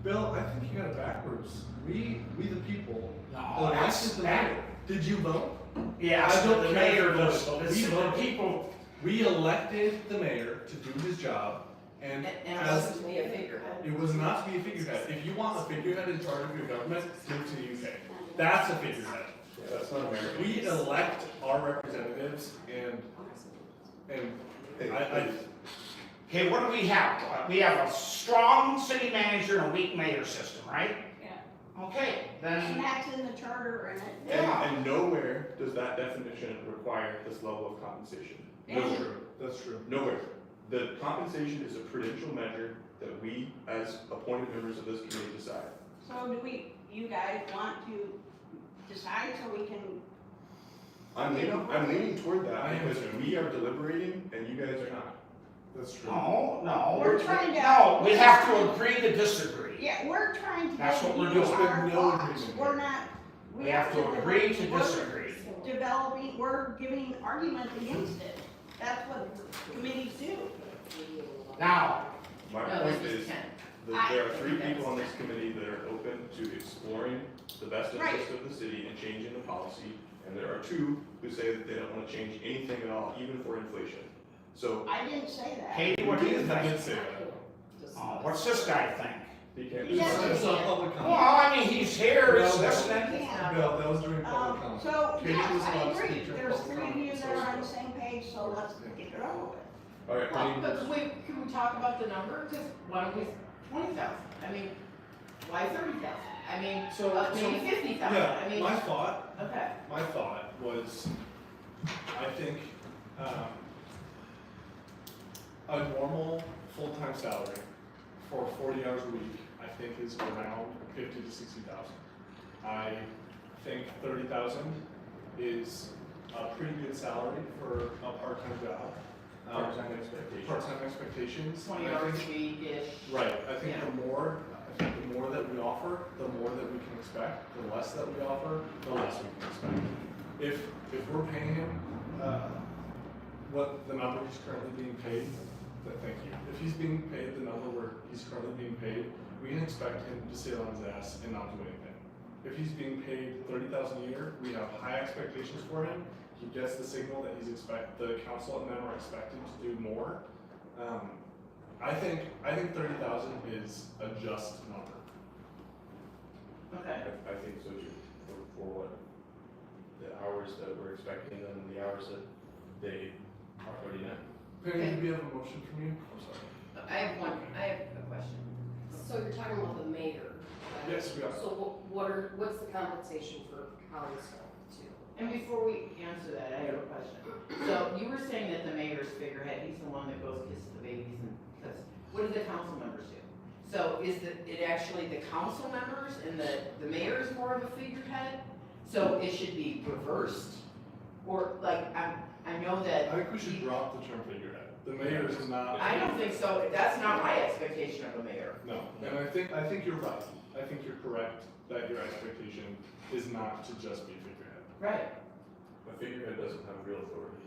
Bill, I think you got it backwards. We the people, No, elected that's the that. mayor. Did you vote? Yeah, I don't the care mayor if you does, voted, but it's we the voted. people, We elected the mayor to do his job, and And it as wasn't to be a figurehead. it was not to be a figurehead. If you want a figurehead in charge of your government, move to the UK. That's a figurehead. Yeah, that's not American. We elect our representatives, and I okay, what do we have? We have a strong city manager and a weak mayor system, right? Yeah. Okay, And then, that's in the charter and it. Yeah. And nowhere does that definition require this level of compensation. And- Nowhere. that's true. Nowhere. The compensation is a prudential measure that we, as appointed members of this committee, decide. So do you guys want to decide so we can, I'm leaning toward I that am because too. we are deliberating and you guys are not. That's true. no, We're trying to- no, we have to agree to disagree. yeah, we're trying to. That's give what we're you doing. our There's been no thoughts. agreement We're here. not, We have to agree to we're disagree. Developing, we're giving arguments against it. That's what committees do. Now, My No, point this is is 10. that there are 3 people on this committee that are open to exploring the best interest of the city and changing the policy. And there are 2 who say that they don't want to change anything at all, even for inflation. So I didn't say that. Katie, what do you I think? did say that. Oh, what's this guy think? he can't. He doesn't- It's not public Well, comment. I mean, he's here, he's No, listening. Yeah. Bill, that was during public comment. So, Katie yes, was I allowed to agree. speak during There's public 3 of you comment, that so are on the it's same page, so let's get it over with. All right, Well, any- but can we talk about the number? Because why don't we, 20,000? I mean, why 30,000? I mean, maybe 50,000, I Yeah, mean, my thought okay. was, I think, a normal full-time salary for 40 hours a week, I think is around 50 to 60,000. I think 30,000 is a pretty good salary for a part-time job. part-time expectations. Part-time expectations. 20 I hours think- a week-ish. Right, I think Yeah. the more that we offer, the more that we can expect. The less that we offer, the less we can expect. If we're paying him, what the number he's currently being paid, thank you. If he's being paid the number where he's currently being paid, we can expect him to sit on his ass and not do anything. If he's being paid 30,000 a year, we have high expectations for him. He gets the signal that the council and them are expected to do more. I think 30,000 is a just number. Okay. I think so too, for what, the hours that we're expecting them, and the hours that they are putting in. Penny, do we have a motion from you? I'm sorry. I have a question. So you're talking about the mayor? right? Yes, we are. So what's the compensation for council too? And before we answer that, I have a question. So you were saying that the mayor's figurehead, he's the one that goes kisses the babies and, because, what do the council members do? So is it actually the council members and the mayor is more of a figurehead? So it should be reversed? Or like, I know that. I think we should drop the term figurehead. The mayor is not. I don't think so, that's not my expectation of a mayor. No, and I think you're right. I think you're correct that your expectation is not to just be figurehead. Right. A figurehead doesn't have real authority,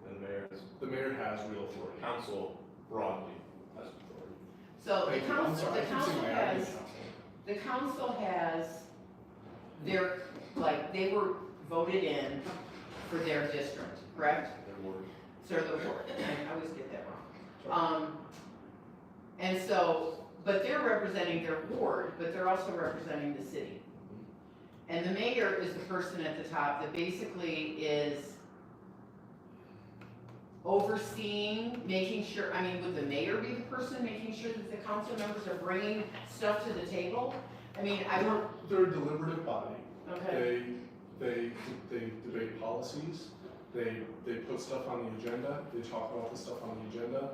and the mayor is, The mayor has real authority. council broadly has authority. So Thank you. I'm sorry, I keep saying mayor, I mean council. the council has their, like, they were voted in for their district, correct? Their word. Sir, the ward, I always get that wrong. And so, but they're representing their ward, but they're also representing the city. And the mayor is the person at the top that basically is overseeing, making sure, I mean, would the mayor be the person making sure that the council members are bringing stuff to the table? I mean, I don't, They're a deliberative body. okay, They debate policies. They put stuff on the agenda. They talk about the stuff on the agenda,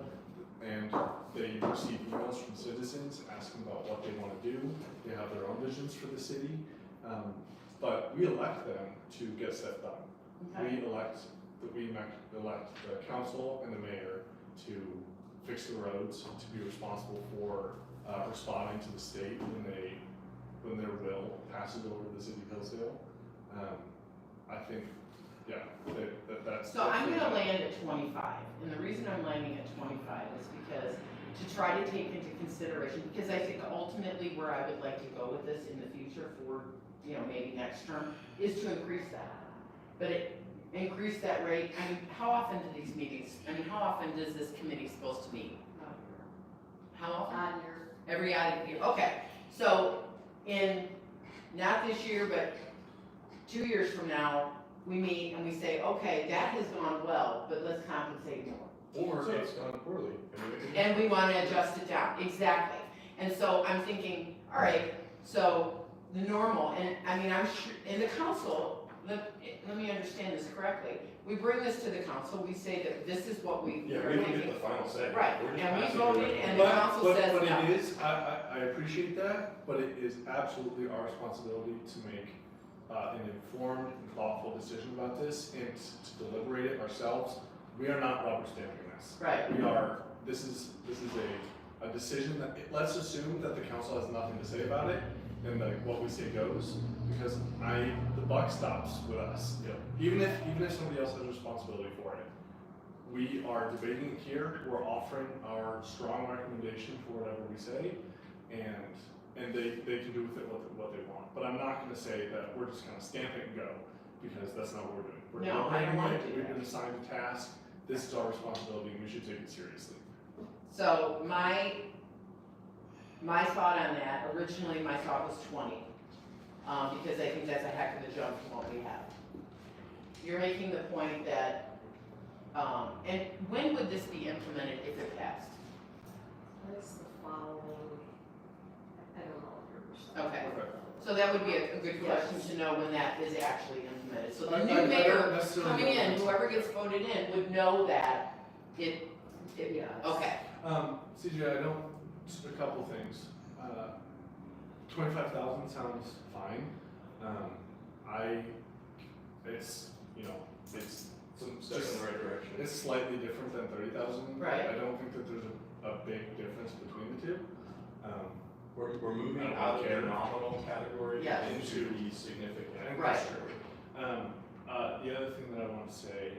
and they receive emails from citizens asking about what they want to do. They have their own visions for the city, but we elect them to get stuff done. Okay. We elect the council and the mayor to fix the roads, to be responsible for responding to the state when their will passes over the city of Hillsdale. I think, yeah, that's. So I'm gonna land at 25, and the reason I'm landing at 25 is because to try to take into consideration, because I think ultimately where I would like to go with this in the future for, maybe next term, is to increase that. But increase that rate, I mean, how often do these meetings, how often does this committee supposed to meet? How often? On your, Every odd year, okay. So not this year, but 2 years from now, we meet and we say, okay, that has gone well, but let's compensate more. Or it's gone poorly. And we want to adjust it down, exactly. And so I'm thinking, all right, so the normal, and I'm sure, in the council, let me understand this correctly. We bring this to the council, we say that this is what we Yeah, are we don't thinking. get the final say. Right, We're just and we passing voted, it. and the council says But no. it is, I appreciate that, but it is absolutely our responsibility to make an informed and thoughtful decision about this and to deliberate it ourselves. We are not rubber stamping this. Right, This is a decision that, let's assume that the council has nothing to say about it, and that what we say goes, because the buck stops with us. Even if somebody else has responsibility for it. We are debating it here, we're offering our strong recommendation for whatever we say, and they can do with it what they want. But I'm not gonna say that we're just gonna stamp it and go, because that's not what we're doing. We're No, I don't deliberating wanna it, do we've that. been assigned a task, this is our responsibility, and we should take it seriously. so my thought on that, originally my thought was 20, because I think that's a heck of a jump from what we have. You're making the point that, and when would this be implemented if it passed? that's the following, I don't know. Okay, so that would be a good question to know when that is actually implemented. So the I new don't mayor necessarily coming know. in, whoever gets voted in, would know that it, Yes. okay. CJ, just a couple things. 25,000 sounds fine. It's Some steps in the right direction. it's slightly different than 30,000. Right. I don't think that there's a big difference between the two. We're moving I don't out of the care. nominal category Yes. into the significant. Right. The other thing that I want to say,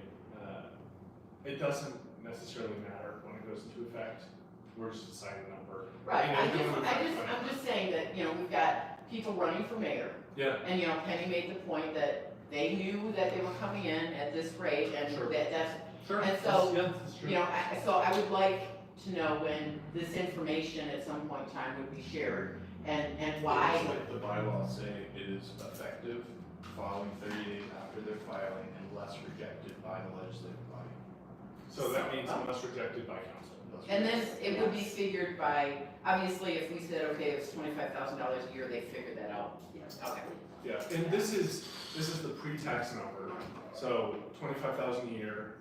it doesn't necessarily matter when it goes into effect. We're just deciding a number. Right, And I'm everyone would just saying that, we've got people running for mayor, Yeah. and, Penny made the point that they knew that they were coming in at this rate, and Sure. that's, Sure. And so, that's true. so I would like to know when this information at some point in time would be shared, and why. It's like the bylaws say it is effective following 30 days after their filing unless rejected by the legislative body. So that means unless rejected by council. Unless And then rejected. it would be figured by, obviously, if we said, okay, it's $25,000 a year, they figured that out. Yes. Okay. Yeah, and this is the pre-tax number, so 25,000 a year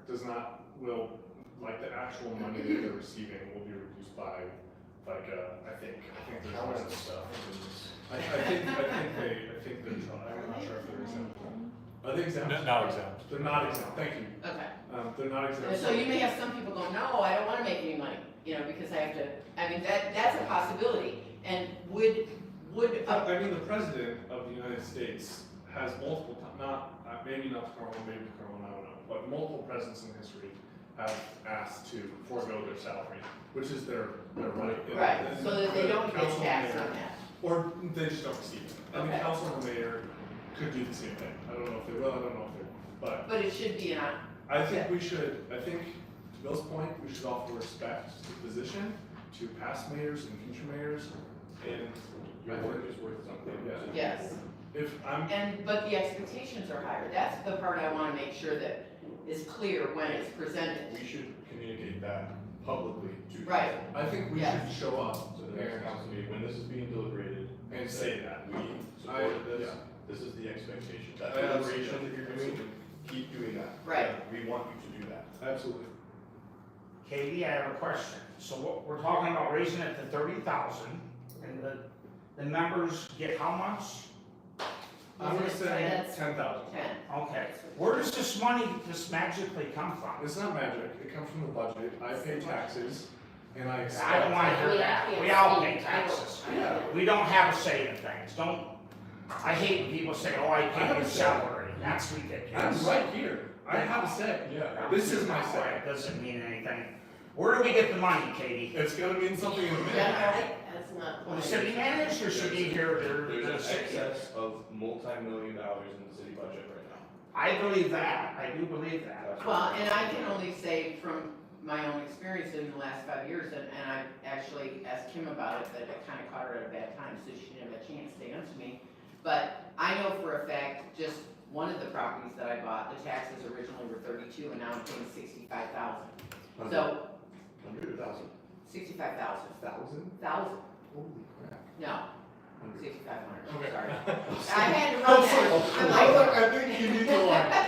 like the actual money that they're receiving will be reduced by, I think there's How one much stuff is I think they're, I'm not sure if they're exempt. Are they exempt? Not exempt. They're not exempt, thank you. Okay. They're not exempt. And so you may have some people go, no, I don't wanna make any money, because I have to, that's a possibility. And would, The president of the United States has multiple, maybe not the current one, maybe the current one, I don't know, but multiple presidents in history have asked to forego their salary, which is their right. right, And so that they the don't get council taxed mayor- on that. Or they just don't receive it. And the Okay. council and the mayor could do the same thing. I don't know if they will, I don't know if they won't, But it should be I think to Bill's point, we should offer respect to the position, to past mayors and future mayors, and your work is worth something. Yeah. yes. But The expectations are higher. That's the part I wanna make sure that is clear when it's presented. We should communicate that publicly to. Right. I think we Yes. should show up So the next council meeting, when this is being deliberated. and say that. We support this, yeah. this is the expectation. That I deliberation that absolutely- you're doing, keep doing that. Right. We want you to do that. Absolutely. Katie, I have a question. So what, we're talking about raising it to 30,000, and the members get how much? I'm gonna say That's 10,000. 10. Okay, where does this money just magically come from? It's not magic, it comes from the budget, I pay taxes, and I expect. I don't wanna hear that, we all pay taxes. Yeah. We don't have a say in things, I hate when people say, oh, I I pay have your a say. salary, that's ridiculous. I'm right here, I have a say, yeah, this is my say. It doesn't mean anything. Where do we get the money, Katie? It's gonna mean something in a minute. That's not. Well, the city manager should be here, There's the an city. excess of multi-million dollars in the city budget right now. I believe that, I do believe that. That's Well, what- and I can only say from my own experience in the last 5 years, and I actually asked Kim about it, but I kind of caught her at a bad time, so she didn't have a chance to answer me. But I know for a fact, just one of the properties that I bought, the taxes originally were 32, and now I'm paying 65,000. So, 100,000. 65,000. 1,000? 1,000, Holy crap. no, 100. 6,500, Okay. sorry. I had to run that. I think you need to like.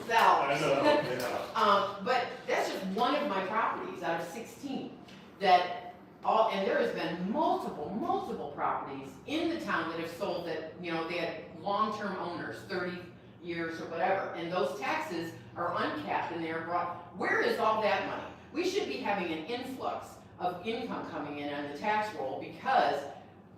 Sell. I know, yeah. But that's just one of my properties out of 16 that all, and there has been multiple properties in the town that have sold that, you know, they had long-term owners, 30 years or whatever, and those taxes are uncapped and they're brought, where is all that money? We should be having an influx of income coming in on the tax roll because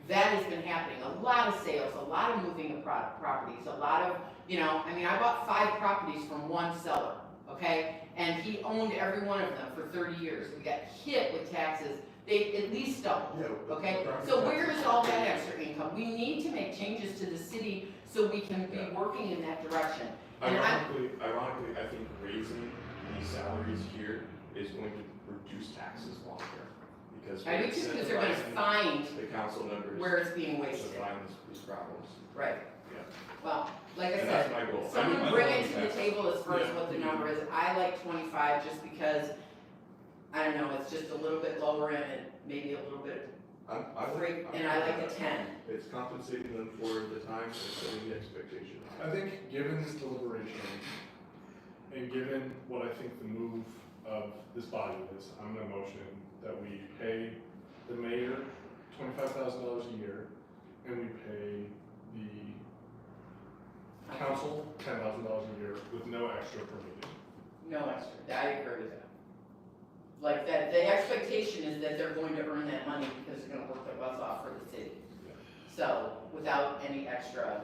that has been happening. A lot of sales, a lot of moving of properties, a lot of, you know, I mean, I bought 5 properties from one seller, okay? And he owned every one of them for 30 years. We got hit with taxes. They at least doubled, Yeah, okay? property So taxes. where is all that extra income? We need to make changes to the city so we can be working in that direction. And Ironically, I think raising these salaries here is going to reduce taxes long term. Because I we're do too, because they're gonna incentivizing find the council members where it's being to wasted. find these problems. Right. Yeah. Well, like I And said, that's my goal. someone I bring know it to the that's- table as far as Yeah. what the number is. I like 25 just because, I don't know, it's just a little bit lower and maybe a little bit free, and I like the 10. It's compensating them for the time and setting the expectation. I think given this deliberation, and given what I think the move of this body is, I'm gonna motion that we pay the mayor $25,000 a year, and we pay the council $10,000 a year with no extra per meeting. No extra, I agree with that. Like that, the expectation is that they're going to earn that money because they're gonna work their butts off for the city. So, without any extra,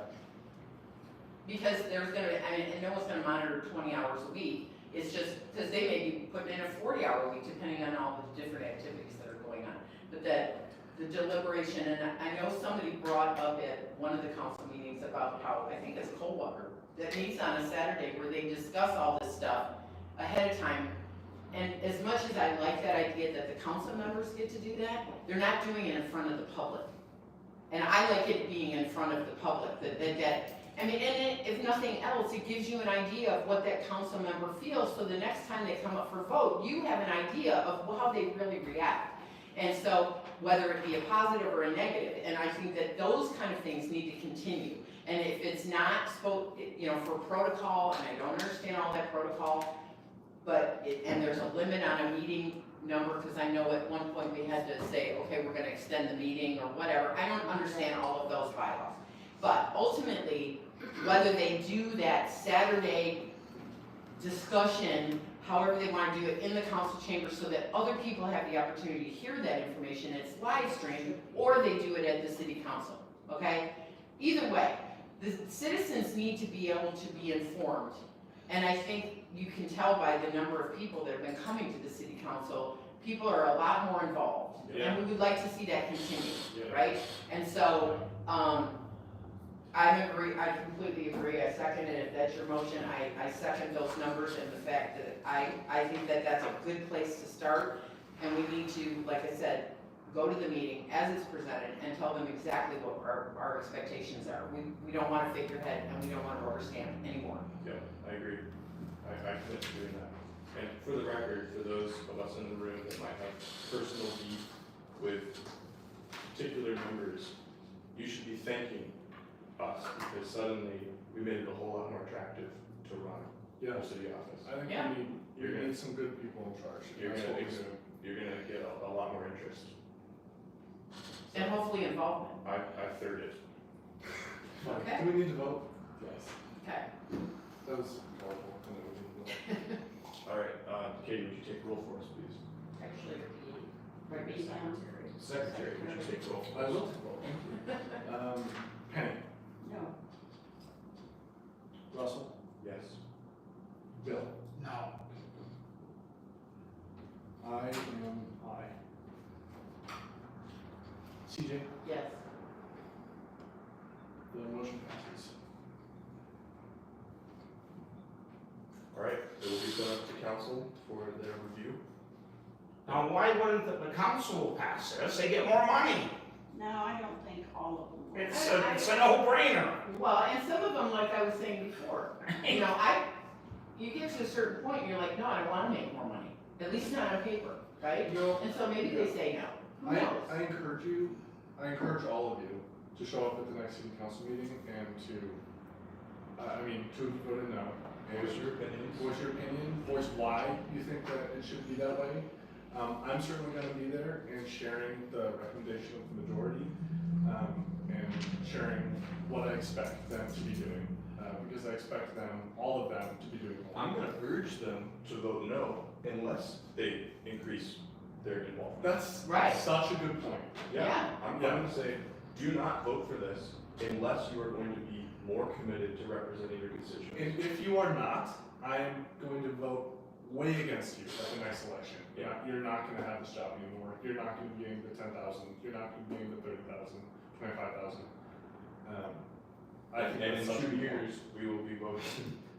because there's gonna, I mean, and no one's gonna monitor 20 hours a week. It's just, because they may be putting in a 40-hour week depending on all the different activities that are going on. But that, the deliberation, and I know somebody brought up at one of the council meetings about how, I think it's Coldwater, that meets on a Saturday where they discuss all this stuff ahead of time. And as much as I like that idea that the council members get to do that, they're not doing it in front of the public. And I like it being in front of the public, I mean, and if nothing else, it gives you an idea of what that council member feels, so the next time they come up for vote, you have an idea of how they really react. And so, whether it be a positive or a negative, and I think that those kind of things need to continue. And if it's not you know, for protocol, and I don't understand all that protocol, but, and there's a limit on a meeting number, because I know at one point we had to say, okay, we're gonna extend the meeting or whatever. I don't understand all of those bylaws. But ultimately, whether they do that Saturday discussion, however they want to do it in the council chamber so that other people have the opportunity to hear that information, it's live streamed, or they do it at the city council, okay? Either way, the citizens need to be able to be informed. And I think you can tell by the number of people that have been coming to the city council, people are a lot more involved. And we would like to see that continue, Yeah. right? And so, I completely agree, I second it, if that's your motion, I second those numbers and the fact that I think that that's a good place to start, and we need to, like I said, go to the meeting as it's presented and tell them exactly what our expectations are. We don't want a figurehead and we don't want a rubber stamp anymore. Yeah, I agree. I commit to doing that. And for the record, for those of us in the room that might have personal beef with particular members, you should be thanking us because suddenly we made it a whole lot more attractive to run Yeah. our city office. I think Yeah. we need We need some good people in charge. You're That's gonna what we ex- do. you're gonna get a lot more interest. And hopefully involvement. I third it. Okay. Do we need to vote? Yes. Okay. That was horrible. I know we didn't vote. All right, Katie, would you take roll for us, please? Actually, repeat secretary. Secretary, would you take roll for us? I will take roll, thank you. Penny, No. Russell, Yes. Bill, No. I am aye. CJ, Yes. the motion passes. All right, it will be sent up to council for their review. Now, why wouldn't the council pass this? They get more money. No, I don't think all of them will. It's a no-brainer. Well, and some of them, like I was saying before, you get to a certain point, and you're like, no, I don't wanna make more money, at least not on paper, right? No, And so maybe they say no, who knows? I encourage all of you to show up at the next city council meeting and to vote in no. What's your opinion? Voice your opinion, voice why you think that it should be that way. I'm certainly gonna be there and sharing the recommendation of the majority, and sharing what I expect them to be doing, because I expect all of them, to be doing more. I'm gonna urge them to vote no unless they increase their involvement. That's Right. such a good point. Yeah. I'm gonna say, do not vote for this unless you are going to be more committed to representing your constituents. And if you are not, I am going to vote way against you at the next election. Yeah. You're not gonna have this job anymore. You're not gonna be in the 10,000. You're not gonna be in the 30,000, 25,000. I think And that's in such a 2 good years, we will be voting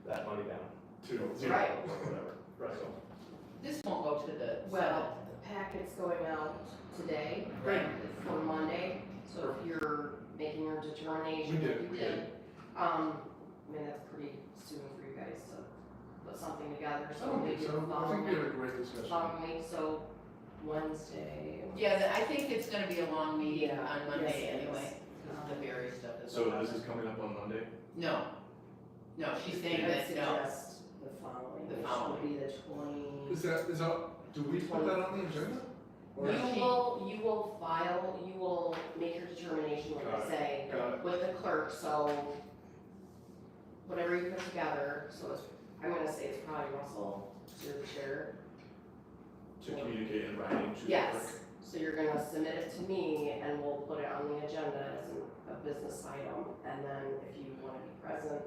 that money down. point. Zero Right. or whatever. Right. So, This won't go to the Well, the packet's going out today, Right. for Monday, so if you're making your determination. We did, you we did. did. I mean, that's pretty soon for you guys to put something together, I so don't maybe think the so. I think following we had a week, great discussion. so Wednesday. Yeah, I think it's gonna be a long meeting Yeah, on Monday yes, it is. anyway, because the berry stuff is. so this is coming up on Monday? No, she's saying I would that, no, suggest the following, The which following. would be the 20. Is that, do we put that on the agenda? Or- You will make your determination, like Got I it. say, Got it. with the clerk, so whatever you put together, so it's, I'm gonna say it's probably Russell, your chair. To communicate in writing to the clerk? Yes, so you're gonna submit it to me and we'll put it on the agenda as a business item, and then if you wanna be present,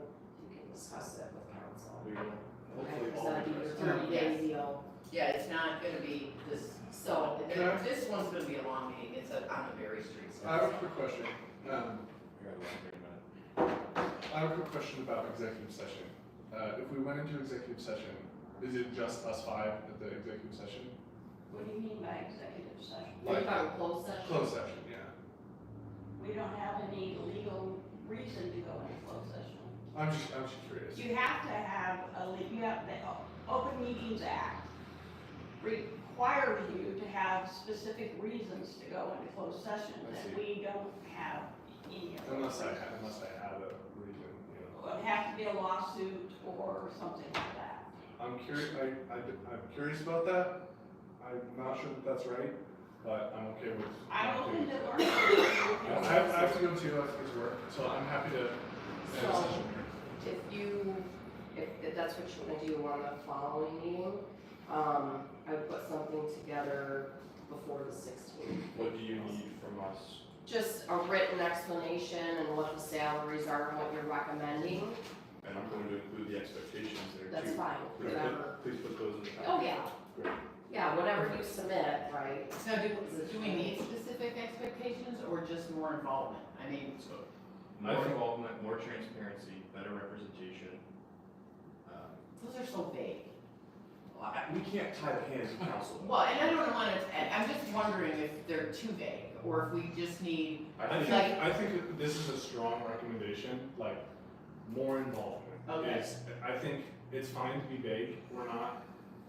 you can discuss it with council. We will Okay, hopefully because all that'd be be your present. 30-day deal. yeah, it's not gonna be this, so, Can I- this one's gonna be a long meeting, it's on the Berry Street stuff. I have a quick question. I got a lot here in a minute. I have a quick question about executive session. If we went into executive session, is it just us five at the executive session? What do you mean by executive session? Are you talking closed session? Closed session, yeah. We don't have any legal reason to go into closed session. I'm just curious. You have to have the Open Meetings Act requires you to have specific reasons to go into closed session, I see. that we don't have any of those. Unless I have a reason, you know. It would have to be a lawsuit or something like that. I'm curious, I'm curious about that. I'm not sure that that's right, but I'm okay with I'm not open doing to it. learning. I have to go too, I have to go to work, so I'm happy to end the So- session here. If that's what you wanna do on the following meeting, I would put something together before the 16th. What do you need from us? Just a written explanation and what the salaries are and what you're recommending, And I'm going to include the expectations there too. that's fine, Please whatever. Please put those in the packet. Oh, yeah. Great. Yeah, whatever you submit, right? Now, do we need specific expectations or just more involvement? I mean, So, I more think- involvement, more transparency, better representation. those are so vague. We can't tie the hands of council. Well, and I don't want to, I'm just wondering if they're too vague, or if we just need, I think that this is a strong recommendation, like, more involvement. Okay. I think it's fine to be vague, we're not,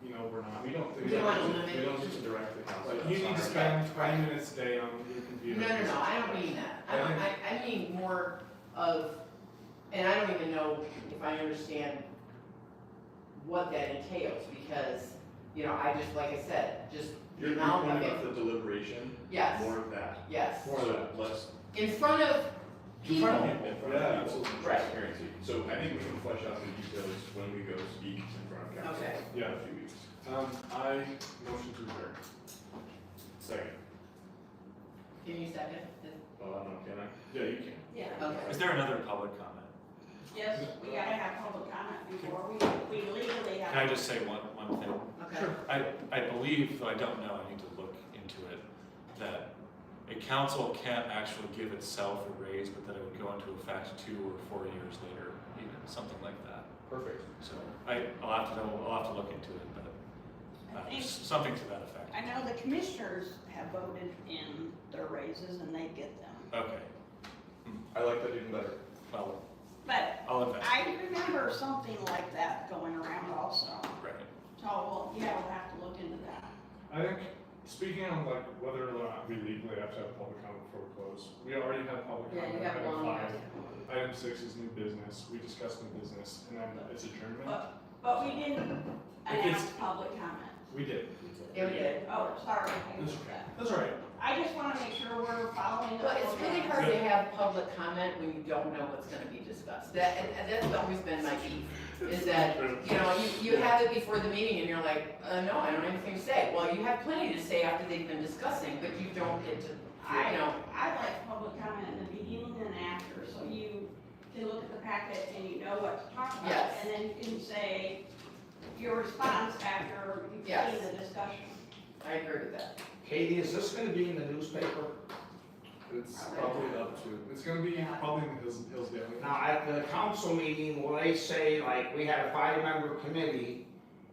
We don't, We don't wanna limit- we don't need to direct the council. Like, you need to That's spend 20 minutes a day on your computer. no, I don't mean that. I mean more of, and I don't even know if I understand what that entails, because, you know, I just, like I said, just the You're amount of pointing it. about the deliberation, Yes, more of that. yes, More of So that. less in front of people. Yeah, absolutely. Transparency. So I think we can flesh out the details when we go speak in front of council. Okay. In a few weeks. I motion to adjourn. Second. Can you second? Well, I don't know, can I? Yeah, you can. Yeah. Okay. Is there another public comment? Yes, we gotta have public comment before we legally have. Can I just say one thing? Okay. I believe, though I don't know, I need to look into it, that a council can't actually give itself a raise, but that it would go into effect 2 or 4 years later, even, something like that. Perfect. So I'll have to look into it, but I think- something to that effect. I know the commissioners have voted in their raises and they get them. Okay, I like that even better. well, But I'll invest. I remember something like that going around also. Right. So, well, yeah, we'll have to look into that. I think, speaking on like whether or not we legally have to have public comment before we close, we already had public Yeah, comment. you have Item one. 5. Item 6 is new business, we discussed new business, and then it's adjournment. But we didn't announce public comment. We did. Yeah, we did. Oh, sorry, I That's missed that. That's all right. I just wanna make sure we're following the. Well, it's really hard to have public comment when you don't know what's gonna be discussed. And that's always been my beef, is that, you know, you have it before the meeting and you're like, no, I don't have anything to say. Well, you have plenty to say after they've been discussing, but you don't get to, you know. I like public comment in the beginning and after, so you can look at the packet and you know what to talk about. Yes. And then you can say your response after you've Yes. seen the discussion. I agree with that. Katie, is this gonna be in the newspaper? It's probably up to, it's gonna be probably in the Hillsdale. Now, at the council meeting, will they say, like, we had a 5-member committee,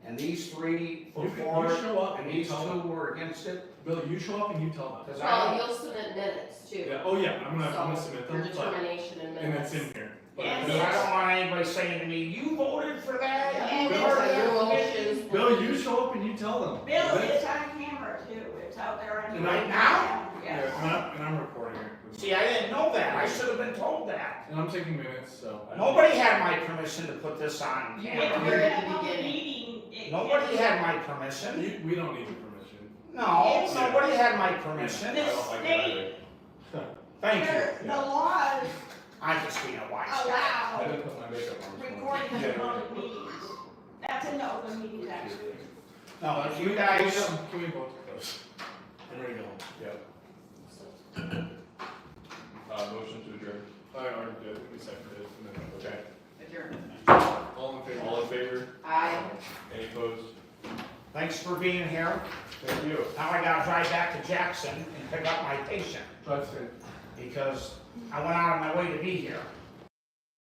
and these 3 were You for can- you it, show up and and you these tell 2 them. were against it? Bill, you show up and you tell them. Because Well, I, you'll submit minutes too. Yeah, oh yeah, I'm gonna So, submit for them, but, determination and and it's minutes. in here. But Yeah, because I don't want anybody saying to me, you voted for that, Yeah, you those voted are for your that." motions. Bill, you show up and you tell them. Bill, Okay? it's on camera too, it's out there on. Right now? Yeah, Yes. and I'm recording it. See, I didn't know that, I should have been told that. And I'm taking minutes, so. Nobody had my permission to put this on You If were camera. you're here in at a the public beginning. meeting, it Nobody can't- had my permission. We don't need your permission. No, nobody had my permission. The I don't like that either. Thank you. The laws I'm just being a wise guy. allow I didn't put my makeup on. recording of public meetings. That's in the open meetings act. No, if Can you we- guys, Can we vote to close? I'm ready to go home. Yep. Motion to adjourn. I already did, we seconded it, and then, Okay. Adjourned. all in favor? All in favor? Aye. Any opposed? thanks for being here. Thank you. Now I gotta drive back to Jackson and pick up my patient Drive safe. because I went out of my way to be here.